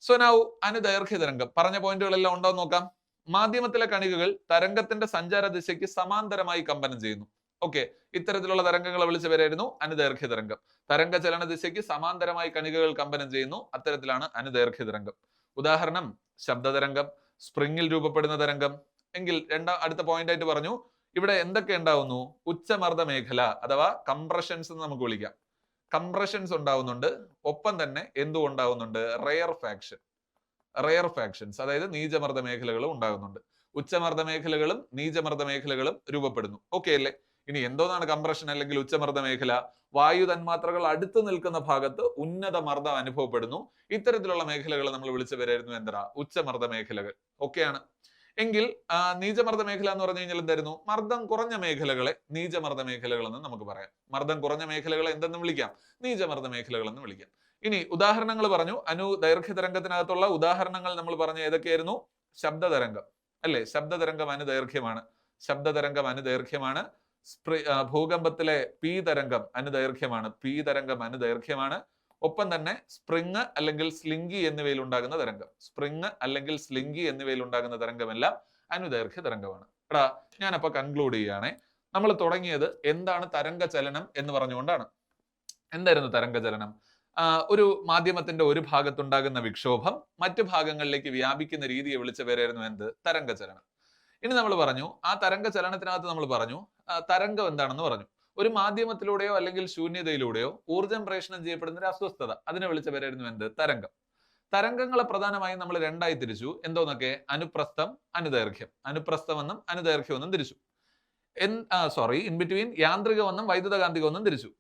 സോ നൗ അനുദൈർഘ്യ തരംഗം. പറഞ്ഞ പോയിന്റുകളെല്ലാം ഉണ്ടോ എന്ന് നോക്കാം. മാധ്യമത്തിലെ കണികകൾ തരംഗത്തിന്റെ സഞ്ചാര ദിശയ്ക്ക് സമാന്തരമായി കമ്പനം ചെയ്യുന്നു. ഓക്കെ, ഇത്തരത്തിലുള്ള തരംഗങ്ങളെ വിളിച്ച പേരായിരുന്നു അനുദൈർഘ്യ തരംഗം. തരംഗ ചലന ദിശയ്ക്ക് സമാന്തരമായി കണികകൾ കമ്പനം ചെയ്യുന്നു, അത്തരത്തിലാണ് അനുദൈർഘ്യ തരംഗം. ഉദാഹരണം ശബ്ദതരംഗം, സ്പ്രിങ്ങിൽ രൂപപ്പെടുന്ന തരംഗം. എങ്കിൽ അടുത്ത പോയിന്റ് ആയിട്ട് പറഞ്ഞു, ഇവിടെ എന്തൊക്കെ ഉണ്ടാവുന്നു? ഉച്ചമർദ്ദ മേഖല അഥവാ കംപ്രഷൻസ് എന്ന് നമുക്ക് വിളിക്കാം. കംപ്രഷൻസ് ഉണ്ടാവുന്നുണ്ട്, ഒപ്പം തന്നെ എന്തും ഉണ്ടാവുന്നുണ്ട്? റെയർഫാക്ഷൻസ്, അതായത് നീചമർദ്ദ മേഖലകളും ഉണ്ടാകുന്നുണ്ട്. ഉച്ചമർദ്ദ മേഖലകളും നീചമർദ്ദ മേഖലകളും രൂപപ്പെടുന്നു. ഓക്കെ അല്ലേ? ഇനി എന്തോന്നാണ് കംപ്രഷൻ അല്ലെങ്കിൽ ഉച്ചമർദ്ദ മേഖല? വായു തന്മാത്രകൾ അടുത്ത് നിൽക്കുന്ന ഭാഗത്ത് ഉന്നത മർദ്ദം അനുഭവപ്പെടുന്നു. ഇത്തരത്തിലുള്ള മേഖലകൾ നമ്മൾ വിളിച്ച പേരായിരുന്നു എന്താ? ഉച്ചമർദ്ദ മേഖലകൾ. ഓക്കെയാണ്. എങ്കിൽ നീചമർദ്ദ മേഖല എന്ന് പറഞ്ഞു കഴിഞ്ഞാൽ എന്തായിരുന്നു? മർദ്ദം കുറഞ്ഞ മേഖലകളെ നീചമർദ്ദ മേഖലകൾ എന്ന് നമുക്ക് പറയാം. മർദ്ദം കുറഞ്ഞ മേഖലകളെ എന്തെന്ന് വിളിക്കാം? നീചമർദ്ദ മേഖലകൾ എന്ന് വിളിക്കാം. ഇനി ഉദാഹരണങ്ങൾ പറഞ്ഞു. ദൈർഘ്യ തരംഗത്തിനകത്തുള്ള ഉദാഹരണങ്ങൾ നമ്മൾ പറഞ്ഞ ഏതൊക്കെയായിരുന്നു? ശബ്ദതരംഗം അല്ലെ? ശബ്ദതരംഗം അനുദൈർഘ്യമാണ്. ശബ്ദതരംഗം അനുദൈർഘ്യമാണ്. ഭൂകമ്പത്തിലെ പി തരംഗം അനുദൈർഘ്യമാണ്. പി തരംഗം അനുദൈർഘ്യമാണ്. ഒപ്പം തന്നെ സ്പ്രിങ് അല്ലെങ്കിൽ സ്ലിംഗി എന്നിവയിൽ ഉണ്ടാകുന്ന തരംഗം, സ്പ്രിങ് അല്ലെങ്കിൽ സ്ലിംഗി എന്നിവയിൽ ഉണ്ടാകുന്ന തരംഗമെല്ലാം അനുദൈർഘ്യ തരംഗമാണ്. എടാ ഞാനപ്പോ കൺക്ലൂഡ് ചെയ്യുകയാണെ. നമ്മൾ തുടങ്ങിയത് എന്താണ് തരംഗ ചലനം എന്ന് പറഞ്ഞുകൊണ്ടാണ്. എന്തായിരുന്നു തരംഗ ചലനം? ഒരു മാധ്യമത്തിന്റെ ഒരു ഭാഗത്തുണ്ടാകുന്ന വിക്ഷോഭം മറ്റു ഭാഗങ്ങളിലേക്ക് വ്യാപിക്കുന്ന രീതിയെ വിളിച്ച പേരായിരുന്നു എന്ത്? തരംഗ ചലനം. ഇനി നമ്മൾ പറഞ്ഞു ആ തരംഗ ചലനത്തിനകത്ത് നമ്മൾ പറഞ്ഞു തരംഗം എന്താണെന്ന് പറഞ്ഞു. ഒരു മാധ്യമത്തിലൂടെയോ അല്ലെങ്കിൽ ശൂന്യതയിലൂടെയോ ഊർജ്ജം പ്രേഷണം ചെയ്യപ്പെടുന്ന ഒരു അസ്വസ്ഥത, അതിനെ വിളിച്ച പേരായിരുന്നു എന്ത്? തരംഗം. തരംഗങ്ങളെ പ്രധാനമായും നമ്മൾ രണ്ടായി തിരിച്ചു. എന്തോന്നൊക്കെ? അനുപ്രസ്ഥം, അനുദൈർഘ്യം. അനുപ്രസ്ഥം എന്നും അനുദൈർഘ്യം എന്നും തിരിച്ചു. ഇൻ ബിറ്റ്വീൻ യാന്ത്രികമെന്നും വൈദ്യുതകാന്തികമെന്നും തിരിച്ചു.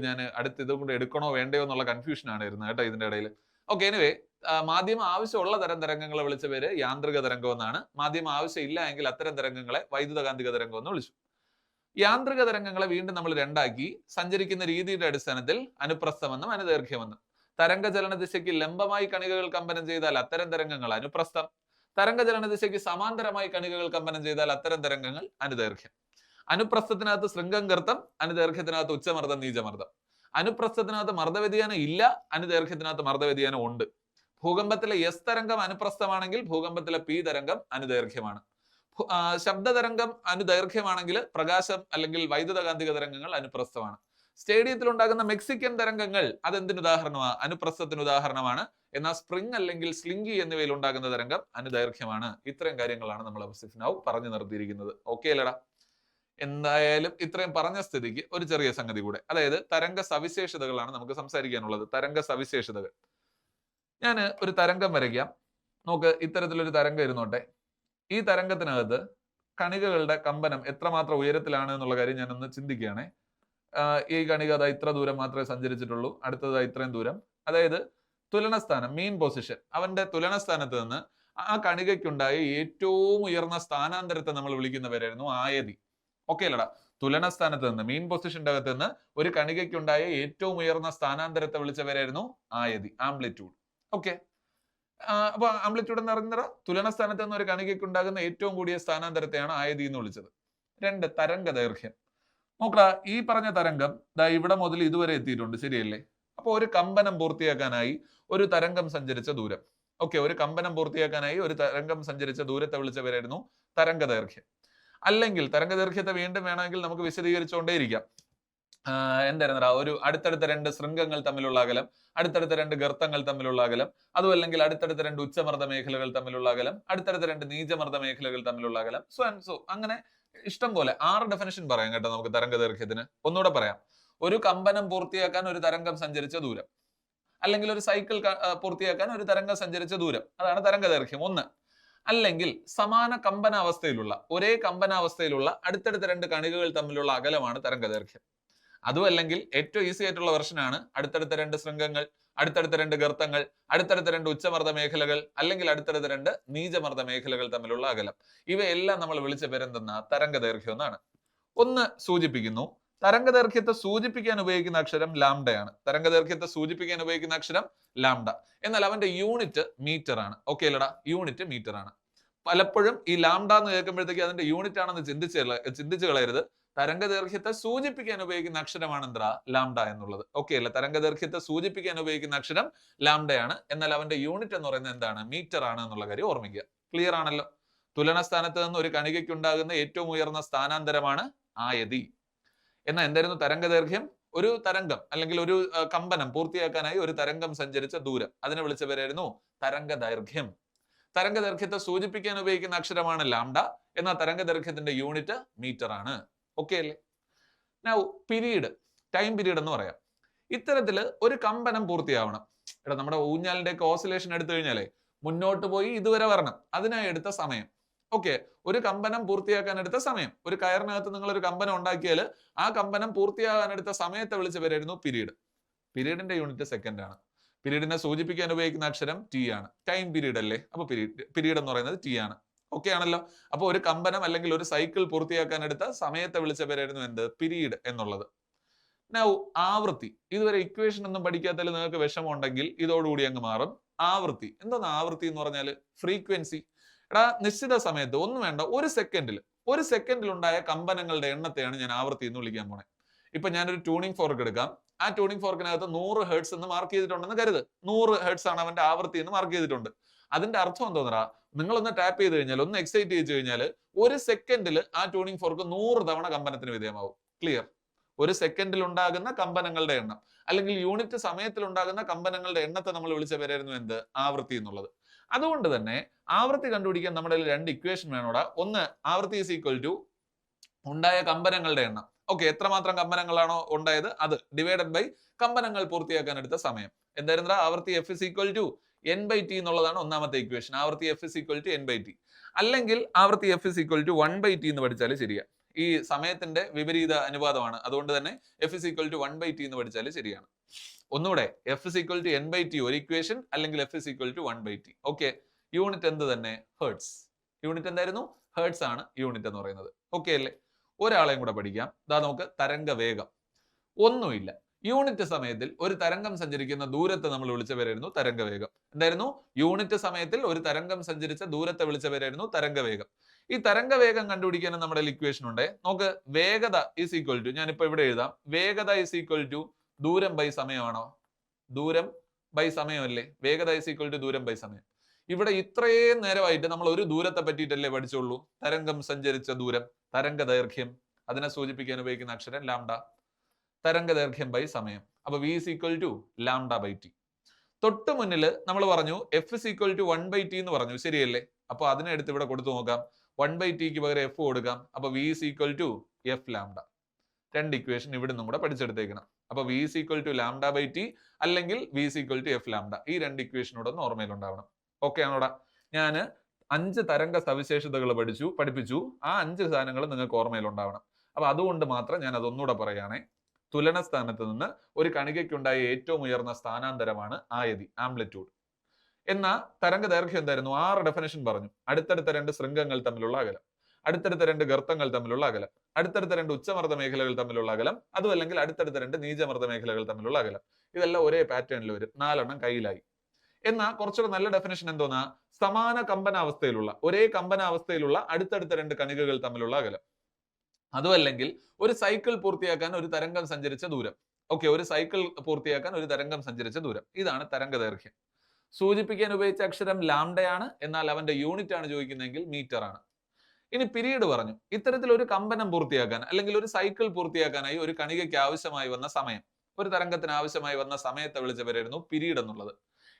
ഞാൻ അടുത്ത് ഇതും കൂടെ എടുക്കണോ വേണ്ടയോ എന്നുള്ള കൺഫ്യൂഷൻ ആണ് ഇരുന്നത് കേട്ടോ ഇതിന്റെ ഇടയിൽ. ഓക്കെ, എനിവേ മാധ്യമം ആവശ്യമുള്ള തരംഗങ്ങളെ വിളിച്ച പേര് യാന്ത്രിക തരംഗം എന്നാണ്. മാധ്യമം ആവശ്യമില്ല എങ്കിൽ അത്തരം തരംഗങ്ങളെ വൈദ്യുതകാന്തിക തരംഗം എന്ന് വിളിച്ചു. യാന്ത്രിക തരംഗങ്ങളെ വീണ്ടും നമ്മൾ രണ്ടാക്കി. സഞ്ചരിക്കുന്ന രീതിയുടെ അടിസ്ഥാനത്തിൽ അനുപ്രസ്ഥമെന്നും അനുദൈർഘ്യമെന്നും. തരംഗചലന ദിശയ്ക്ക് ലംബമായി കണികകൾ കമ്പനം ചെയ്താൽ അത്തരം തരംഗങ്ങൾ അനുപ്രസ്ഥം. തരംഗചലന ദിശയ്ക്ക് സമാന്തരമായി കണികകൾ കമ്പനം ചെയ്താൽ അത്തരം തരംഗങ്ങൾ അനുദൈർഘ്യം. അനുപ്രസ്ഥത്തിനകത്ത് ശൃംഗം ഗർത്തം, അനുദൈർഘ്യത്തിനകത്ത് ഉച്ചമർദ്ദം, നീചമർദ്ദം. അനുപ്രസ്ഥത്തിനകത്ത് മർദ്ദവ്യതിയാനം ഇല്ല, അനുദൈർഘ്യത്തിനകത്ത് മർദ്ദവ്യതിയാനം ഉണ്ട്. ഭൂകമ്പത്തിലെ എസ് തരംഗം അനുപ്രസ്ഥമാണെങ്കിൽ ഭൂകമ്പത്തിലെ പി തരംഗം അനുദൈർഘ്യമാണ്. ശബ്ദതരംഗം അനുദൈർഘ്യമാണെങ്കിൽ പ്രകാശം അല്ലെങ്കിൽ വൈദ്യുതകാന്തിക തരംഗങ്ങൾ അനുപ്രസ്ഥമാണ്. സ്റ്റേഡിയത്തിൽ ഉണ്ടാകുന്ന മെക്സിക്കൻ തരംഗങ്ങൾ അതെന്തിന് ഉദാഹരണമാണ്? അനുപ്രസ്ഥത്തിന് ഉദാഹരണമാണ്. എന്നാൽ സ്പ്രിങ് അല്ലെങ്കിൽ സ്ലിംഗി എന്നിവയിൽ ഉണ്ടാകുന്ന തരംഗം അനുദൈർഘ്യമാണ്. ഇത്രയും കാര്യങ്ങളാണ് നമ്മൾ നൗ പറഞ്ഞു നിർത്തിയിരിക്കുന്നത്. ഓക്കെ അല്ലടാ? എന്തായാലും ഇത്രയും പറഞ്ഞ സ്ഥിതിക്ക് ഒരു ചെറിയ സംഗതി കൂടെ, അതായത് തരംഗ സവിശേഷതകളാണ് നമുക്ക് സംസാരിക്കാനുള്ളത്. തരംഗ സവിശേഷതകൾ. ഞാൻ ഒരു തരംഗം വരയ്ക്കാം. നോക്ക്, ഇത്തരത്തിലൊരു തരംഗം ഇരുന്നോട്ടെ. ഈ തരംഗത്തിനകത്ത് കണികകളുടെ കമ്പനം എത്രമാത്രം ഉയരത്തിലാണ് എന്നുള്ള കാര്യം ഞാനൊന്ന് ചിന്തിക്കുകയാണെ. ഈ കണിക അതാ ഇത്ര ദൂരം മാത്രമേ സഞ്ചരിച്ചിട്ടുള്ളൂ, അടുത്തത് ഇത്രയും ദൂരം. അതായത് തുലനസ്ഥാനം, മീൻ പൊസിഷൻ, അവന്റെ തുലനസ്ഥാനത്ത് നിന്ന് ആ കണികയ്ക്കുണ്ടായ ഏറ്റവും ഉയർന്ന സ്ഥാനാന്തരത്തെ നമ്മൾ വിളിക്കുന്ന പേരായിരുന്നു ആയതി. ഓക്കെ അല്ലടാ? തുലനസ്ഥാനത്ത് നിന്ന്, മീൻ പൊസിഷന്റെ അകത്ത് നിന്ന് ഒരു കണികയ്ക്കുണ്ടായ ഏറ്റവും ഉയർന്ന സ്ഥാനാന്തരത്തെ വിളിച്ച പേരായിരുന്നു ആയതി, ആംപ്ലിറ്റ്യൂഡ്. ഓക്കെ, അപ്പൊ ആംപ്ലിറ്റ്യൂഡ് എന്ന് പറയുന്നത് തുലനസ്ഥാനത്ത് നിന്ന് ഒരു കണികയ്ക്കുണ്ടാകുന്ന ഏറ്റവും കൂടിയ സ്ഥാനാന്തരത്തെയാണ് ആയതി എന്ന് വിളിച്ചത്. രണ്ട്, തരംഗ ദൈർഘ്യം. നോക്കടാ, ഈ പറഞ്ഞ തരംഗം ഇവിടെ മുതൽ ഇതുവരെ എത്തിയിട്ടുണ്ട്, ശരിയല്ലേ? അപ്പൊ ഒരു കമ്പനം പൂർത്തിയാക്കാനായി ഒരു തരംഗം സഞ്ചരിച്ച ദൂരം. ഓക്കെ, ഒരു കമ്പനം പൂർത്തിയാക്കാനായി ഒരു തരംഗം സഞ്ചരിച്ച ദൂരത്തെ വിളിച്ച പേരായിരുന്നു തരംഗ ദൈർഘ്യം. അല്ലെങ്കിൽ തരംഗ ദൈർഘ്യത്തെ വീണ്ടും വേണമെങ്കിൽ നമുക്ക് വിശദീകരിച്ചുകൊണ്ടേയിരിക്കാം. എന്തായിരുന്നടാ? ഒരു അടുത്തടുത്ത രണ്ട് ശൃംഗങ്ങൾ തമ്മിലുള്ള അകലം, അടുത്തടുത്ത രണ്ട് ഗർത്തങ്ങൾ തമ്മിലുള്ള അകലം, അതും അല്ലെങ്കിൽ അടുത്തടുത്ത രണ്ട് ഉച്ചമർദ്ദ മേഖലകൾ തമ്മിലുള്ള അകലം, അടുത്തടുത്ത രണ്ട് നീചമർദ്ദ മേഖലകൾ തമ്മിലുള്ള അകലം, സോ ആൻഡ് സോ. അങ്ങനെ ഇഷ്ടം പോലെ 6 ഡെഫിനിഷൻ പറയാം കേട്ടോ നമുക്ക് തരംഗ ദൈർഘ്യത്തിന്. ഒന്നുകൂടെ പറയാം. ഒരു കമ്പനം പൂർത്തിയാക്കാൻ ഒരു തരംഗം സഞ്ചരിച്ച ദൂരം, അല്ലെങ്കിൽ ഒരു സൈക്കിൾ പൂർത്തിയാക്കാൻ ഒരു തരംഗം സഞ്ചരിച്ച ദൂരം, അതാണ് തരംഗ ദൈർഘ്യം. ഒന്ന്. അല്ലെങ്കിൽ സമാന കമ്പനാവസ്ഥയിലുള്ള, ഒരേ കമ്പനാവസ്ഥയിലുള്ള അടുത്തടുത്ത രണ്ട് കണികകൾ തമ്മിലുള്ള അകലമാണ് തരംഗ ദൈർഘ്യം. അതും അല്ലെങ്കിൽ ഏറ്റവും ഈസി ആയിട്ടുള്ള വെർഷനാണ് അടുത്തടുത്ത രണ്ട് ശൃംഗങ്ങൾ, അടുത്തടുത്ത രണ്ട് ഗർത്തങ്ങൾ, അടുത്തടുത്ത രണ്ട് ഉച്ചമർദ്ദ മേഖലകൾ, അല്ലെങ്കിൽ അടുത്തടുത്ത രണ്ട് നീചമർദ്ദ മേഖലകൾ തമ്മിലുള്ള അകലം. ഇവയെല്ലാം നമ്മൾ വിളിച്ച പേരെന്തെന്നാ? തരംഗ ദൈർഘ്യം എന്നാണ്. ഒന്ന് സൂചിപ്പിക്കുന്നു. തരംഗ ദൈർഘ്യത്തെ സൂചിപ്പിക്കാൻ ഉപയോഗിക്കുന്ന അക്ഷരം ലാംഡയാണ്. തരംഗ ദൈർഘ്യത്തെ സൂചിപ്പിക്കാൻ ഉപയോഗിക്കുന്ന അക്ഷരം ലാംഡ. എന്നാൽ അവന്റെ യൂണിറ്റ് മീറ്റർ ആണ്. ഓക്കെ അല്ലടാ? യൂണിറ്റ് മീറ്റർ ആണ്. പലപ്പോഴും ഈ ലാംഡ എന്ന് കേൾക്കുമ്പോഴത്തേക്ക് അതിന്റെ യൂണിറ്റ് ആണെന്ന് ചിന്തിച്ചു കളയരുത്. തരംഗ ദൈർഘ്യത്തെ സൂചിപ്പിക്കാൻ ഉപയോഗിക്കുന്ന അക്ഷരമാണ് എന്താ? ലാംഡ എന്നുള്ളത്. ഓക്കെ അല്ല? തരംഗ ദൈർഘ്യത്തെ സൂചിപ്പിക്കാൻ ഉപയോഗിക്കുന്ന അക്ഷരം ലാംഡയാണ്. എന്നാൽ അവന്റെ യൂണിറ്റ് എന്ന് പറയുന്നത് എന്താണ്? മീറ്റർ ആണ് എന്നുള്ള കാര്യം ഓർമ്മിക്കുക. ക്ലിയർ ആണല്ലോ? തുലനസ്ഥാനത്ത് നിന്ന് ഒരു കണികയ്ക്കുണ്ടാകുന്ന ഏറ്റവും ഉയർന്ന സ്ഥാനാന്തരമാണ് ആയതി. എന്നാൽ എന്തായിരുന്നു തരംഗ ദൈർഘ്യം? ഒരു തരംഗം അല്ലെങ്കിൽ ഒരു കമ്പനം പൂർത്തിയാക്കാനായി ഒരു തരംഗം സഞ്ചരിച്ച ദൂരം, അതിനെ വിളിച്ച പേരായിരുന്നു തരംഗ ദൈർഘ്യം. തരംഗ ദൈർഘ്യത്തെ സൂചിപ്പിക്കാൻ ഉപയോഗിക്കുന്ന അക്ഷരമാണ് ലാംഡ. എന്നാൽ തരംഗ ദൈർഘ്യത്തിന്റെ യൂണിറ്റ് മീറ്റർ ആണ്. ഓക്കെ അല്ലേ? നൗ പീരീഡ്, ടൈം പീരീഡ് എന്ന് പറയാം. ഇത്തരത്തില് ഒരു കമ്പനം പൂർത്തിയാവണം. എടാ, നമ്മുടെ ഊഞ്ഞാലിന്റെ ഒക്കെ ഓസിലേഷൻ എടുത്തു കഴിഞ്ഞാലേ മുന്നോട്ട് പോയി ഇതുവരെ വരണം, അതിനായി എടുത്ത സമയം. ഓക്കെ, ഒരു കമ്പനം പൂർത്തിയാക്കാൻ എടുത്ത സമയം. ഒരു കയറിനകത്ത് നിങ്ങൾ ഒരു കമ്പനം ഉണ്ടാക്കിയാൽ ആ കമ്പനം പൂർത്തിയാകാൻ എടുത്ത സമയത്തെ വിളിച്ച പേരായിരുന്നു പീരീഡ്. പീരീഡിന്റെ യൂണിറ്റ് സെക്കൻഡ് ആണ്. പീരീഡിനെ സൂചിപ്പിക്കാൻ ഉപയോഗിക്കുന്ന അക്ഷരം ടി ആണ്. ടൈം പീരീഡ് അല്ലേ? അപ്പൊ പീരീഡ് എന്ന് പറയുന്നത് ടി ആണ്. ഓക്കെ ആണല്ലോ. അപ്പൊ ഒരു കമ്പനം അല്ലെങ്കിൽ ഒരു സൈക്കിൾ പൂർത്തിയാക്കാൻ എടുത്ത സമയത്തെ വിളിച്ച പേരായിരുന്നു എന്ത്? പീരീഡ് എന്നുള്ളത്. നൗ ആവൃത്തി. ഇതുവരെ ഇക്വേഷൻ ഒന്നും പഠിക്കാത്തതിൽ നിങ്ങൾക്ക് വിഷമമുണ്ടെങ്കിൽ ഇതോടുകൂടി അങ്ങ് മാറും. ആവൃത്തി. എന്താണ് ആവൃത്തി എന്ന് പറഞ്ഞാൽ? ഫ്രീക്വൻസി. എടാ, നിശ്ചിത സമയത്ത് ഒന്നും വേണ്ട, ഒരു സെക്കൻഡിൽ ഉണ്ടായ കമ്പനങ്ങളുടെ എണ്ണത്തെയാണ് ഞാൻ ആവൃത്തി എന്ന് വിളിക്കാൻ പോണേ. ഇപ്പൊ ഞാനൊരു ട്യൂണിംഗ് ഫോർക്ക് എടുക്കാം. ആ ട്യൂണിംഗ് ഫോർക്കിനകത്ത് 100 ഹെർട്സ് എന്ന് മാർക്ക് ചെയ്തിട്ടുണ്ടെന്ന് കരുത്. 100 ഹെർട്സ് ആണ് അവന്റെ ആവൃത്തി എന്ന് മാർക്ക് ചെയ്തിട്ടുണ്ട്. അതിന്റെ അർത്ഥം എന്തോന്നറാ? നിങ്ങളൊന്ന് ടാപ്പ് ചെയ്ത് കഴിഞ്ഞാൽ, ഒന്ന് എക്സൈറ്റ് ചെയ്ത് കഴിഞ്ഞാൽ ഒരു സെക്കൻഡിൽ ആ ട്യൂണിംഗ് ഫോർക്ക് 100 തവണ കമ്പനത്തിന് വിധേയമാവും. ക്ലിയർ? ഒരു സെക്കൻഡിൽ ഉണ്ടാകുന്ന കമ്പനങ്ങളുടെ എണ്ണം അല്ലെങ്കിൽ യൂണിറ്റ് സമയത്തിൽ ഉണ്ടാകുന്ന കമ്പനങ്ങളുടെ എണ്ണത്തെ നമ്മൾ വിളിച്ച പേരായിരുന്നു എന്ത്? ആവൃത്തി എന്നുള്ളത്. അതുകൊണ്ട് തന്നെ ആവൃത്തി കണ്ടുപിടിക്കാൻ നമ്മുടെ രണ്ട് ഇക്വേഷൻ വേണോടാ. ഒന്ന്, ആവൃത്തി ഈസ് ഈക്വൽ ടു ഉണ്ടായ കമ്പനങ്ങളുടെ എണ്ണം. ഓക്കെ, എത്രമാത്രം കമ്പനങ്ങളാണോ ഉണ്ടായത് അത് ഡിവൈഡഡ് ബൈ കമ്പനങ്ങൾ പൂർത്തിയാക്കാൻ എടുത്ത സമയം. എന്തായിരുന്നു? ആവൃത്തി f is equal to n by t എന്നുള്ളതാണ് ഒന്നാമത്തെ ഇക്വേഷൻ. ആവൃത്തി f is equal to n by t. അല്ലെങ്കിൽ ആവൃത്തി f is equal to 1/t എന്ന് പഠിച്ചാൽ ശരിയാ. ഈ സമയത്തിന്റെ വിപരീത അനുപാതമാണ്. അതുകൊണ്ട് തന്നെ F is equal to 1/t എന്ന് പഠിച്ചാൽ ശരിയാണ്. ഒന്നുകൂടെ, f is equal to n by t ഒരു ഇക്വേഷൻ, അല്ലെങ്കിൽ f is equal to 1/t. Okay, unit എന്ത് തന്നെ? ഹെർട്സ്. യൂണിറ്റ് എന്തായിരുന്നു? ഹെർട്സ് ആണ് യൂണിറ്റ് എന്ന് പറയുന്നത്. ഓക്കെ അല്ലേ? ഒരാളെയും കൂടെ പഠിക്കാം. ഇതാ നമുക്ക് തരംഗ വേഗം. ഒന്നുമില്ല, യൂണിറ്റ് സമയത്തിൽ ഒരു തരംഗം സഞ്ചരിക്കുന്ന ദൂരത്തെ നമ്മൾ വിളിച്ച പേരായിരുന്നു തരംഗ വേഗം. എന്തായിരുന്നു? യൂണിറ്റ് സമയത്തിൽ ഒരു തരംഗം സഞ്ചരിച്ച ദൂരത്തെ വിളിച്ച പേരായിരുന്നു തരംഗ വേഗം. ഈ തരംഗ വേഗം കണ്ടുപിടിക്കാൻ നമ്മുടെ ഇക്വേഷൻ ഉണ്ട്. നമുക്ക് വേഗത ഈസ് ഈക്വൽ ടു, ഞാനിപ്പോ ഇവിടെ എഴുതാം, വേഗത ഈസ് ഈക്വൽ ടു ദൂരം ബൈ സമയമാണോ? ദൂരം ബൈ സമയമല്ലേ? വേഗത ഈസ് ഈക്വൽ ടു ദൂരം ബൈ സമയം. ഇവിടെ ഇത്രയും നേരമായിട്ട് നമ്മൾ ഒരു ദൂരത്തെ പറ്റിയിട്ടല്ലേ പഠിച്ചുള്ളൂ? തരംഗം സഞ്ചരിച്ച ദൂരം, തരംഗ ദൈർഘ്യം, അതിനെ സൂചിപ്പിക്കാൻ ഉപയോഗിക്കുന്ന അക്ഷരം ലാംഡ. തരംഗ ദൈർഘ്യം ബൈ സമയം. അപ്പൊ v is equal to lambda by t. തൊട്ട് മുന്നിൽ നമ്മൾ പറഞ്ഞു f is equal to 1/t എന്ന് പറഞ്ഞു, ശരിയല്ലേ? അപ്പൊ അതിനെ എടുത്ത് ഇവിടെ കൊടുത്തു നോക്കാം. 1/t ക്ക് പകരം f കൊടുക്കാം. അപ്പൊ v is equal to f lambda. രണ്ട് ഇക്വേഷൻ ഇവിടെ നിന്നും കൂടെ പഠിച്ചെടുത്തേക്കണം. അപ്പൊ v is equal to lambda by t അല്ലെങ്കിൽ v is equal to f lambda. ഈ രണ്ട് ഇക്വേഷനോട് ഒന്ന് ഓർമ്മയിൽ ഉണ്ടാവണം. ഓക്കെ ആണോടാ? ഞാൻ 5 തരംഗ സവിശേഷതകൾ പഠിപ്പിച്ചു. ആ 5 സാധനങ്ങൾ നിങ്ങൾക്ക് ഓർമ്മയിൽ ഉണ്ടാവണം. അപ്പൊ അതുകൊണ്ട് മാത്രം ഞാൻ അതൊന്നുകൂടെ പറയുകയാണെ. തുലന സ്ഥാനത്ത് നിന്ന് ഒരു കണികയ്ക്കുണ്ടായ ഏറ്റവും ഉയർന്ന സ്ഥാനാന്തരമാണ് ആയതി, ആംപ്ലിറ്റ്യൂഡ്. എന്നാൽ തരംഗ ദൈർഘ്യം എന്തായിരുന്നു? 6 ഡെഫിനിഷൻ പറഞ്ഞു. അടുത്തടുത്ത 2 ശൃംഗങ്ങൾ തമ്മിലുള്ള അകലം, അടുത്തടുത്ത 2 ഗർത്തങ്ങൾ തമ്മിലുള്ള അകലം, അടുത്തടുത്ത 2 ഉച്ചമർദ്ദ മേഖലകൾ തമ്മിലുള്ള അകലം, അതും അല്ലെങ്കിൽ അടുത്തടുത്ത 2 നീചമർദ്ദ മേഖലകൾ തമ്മിലുള്ള അകലം. ഇതെല്ലാം ഒരേ പാറ്റേണിൽ വരും. 4 എണ്ണം കയ്യിലായി. എന്നാൽ കുറച്ചുകൂടെ നല്ല ഡെഫിനിഷൻ എന്തോന്നാ? സമാന കമ്പനാവസ്ഥയിലുള്ള, ഒരേ കമ്പനാവസ്ഥയിലുള്ള അടുത്തടുത്ത 2 കണികകൾ തമ്മിലുള്ള അകലം. അതും അല്ലെങ്കിൽ ഒരു സൈക്കിൾ പൂർത്തിയാക്കാൻ ഒരു തരംഗം സഞ്ചരിച്ച ദൂരം. ഓക്കെ, ഒരു സൈക്കിൾ പൂർത്തിയാക്കാൻ ഒരു തരംഗം സഞ്ചരിച്ച ദൂരം. ഇതാണ് തരംഗ ദൈർഘ്യം. സൂചിപ്പിക്കാൻ ഉപയോഗിച്ച അക്ഷരം ലാംഡയാണ്. എന്നാൽ അവന്റെ യൂണിറ്റ് ആണ് ചോദിക്കുന്നതെങ്കിൽ മീറ്റർ ആണ്. ഇനി പീരീഡ് പറഞ്ഞു. ഇത്തരത്തിൽ ഒരു കമ്പനം പൂർത്തിയാക്കാൻ അല്ലെങ്കിൽ ഒരു സൈക്കിൾ പൂർത്തിയാക്കാനായി ഒരു കണികയ്ക്ക് ആവശ്യമായി വന്ന സമയം, ഒരു തരംഗത്തിന് ആവശ്യമായി വന്ന സമയത്തെ വിളിച്ച പേരായിരുന്നു പീരീഡ് എന്നുള്ളത്.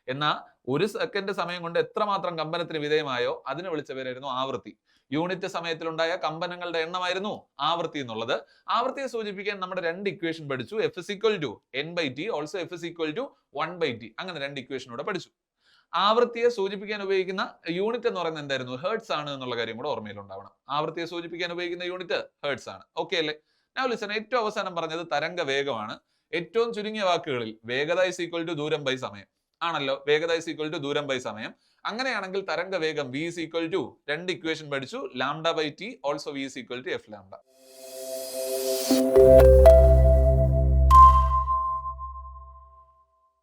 എന്നാൽ ഒരു സെക്കൻഡ് സമയം കൊണ്ട് എത്രമാത്രം കമ്പനത്തിന് വിധേയമായോ അതിനെ വിളിച്ച പേരായിരുന്നു ആവൃത്തി. യൂണിറ്റ് സമയത്തിലുണ്ടായ കമ്പനങ്ങളുടെ എണ്ണമായിരുന്നു ആവൃത്തി എന്നുള്ളത്. ആവൃത്തിയെ സൂചിപ്പിക്കാൻ നമ്മുടെ രണ്ട് ഇക്വേഷൻ പഠിച്ചു. F is equal to n by t, also f is equal to 1/t. അങ്ങനെ രണ്ട് ഇക്വേഷനൂടെ പഠിച്ചു. ആവൃത്തിയെ സൂചിപ്പിക്കാൻ ഉപയോഗിക്കുന്ന യൂണിറ്റ് എന്ന് പറയുന്നത് എന്തായിരുന്നു? ഹെർട്സ് ആണ് എന്നുള്ള കാര്യം കൂടെ ഓർമ്മയിലുണ്ടാവണം. ആവൃത്തിയെ സൂചിപ്പിക്കാൻ ഉപയോഗിക്കുന്ന യൂണിറ്റ് ഹെർട്സ് ആണ്. ഓക്കെ അല്ലേ? നൗ ലിസൺ, ഏറ്റവും അവസാനം പറഞ്ഞത് തരംഗ വേഗമാണ്. ഏറ്റവും ചുരുങ്ങിയ വാക്കുകളിൽ വേഗത ഇസ് ഈക്വൽ ടു ദൂരം ബൈ സമയം ആണല്ലോ. വേഗത ഇസ് ഈക്വൽ ടു ദൂരം ബൈ സമയം. അങ്ങനെയാണെങ്കിൽ തരംഗ വേഗം v is equal to രണ്ട് ഇക്വേഷൻ പഠിച്ചു, lambda by t, also v is equal to f lambda.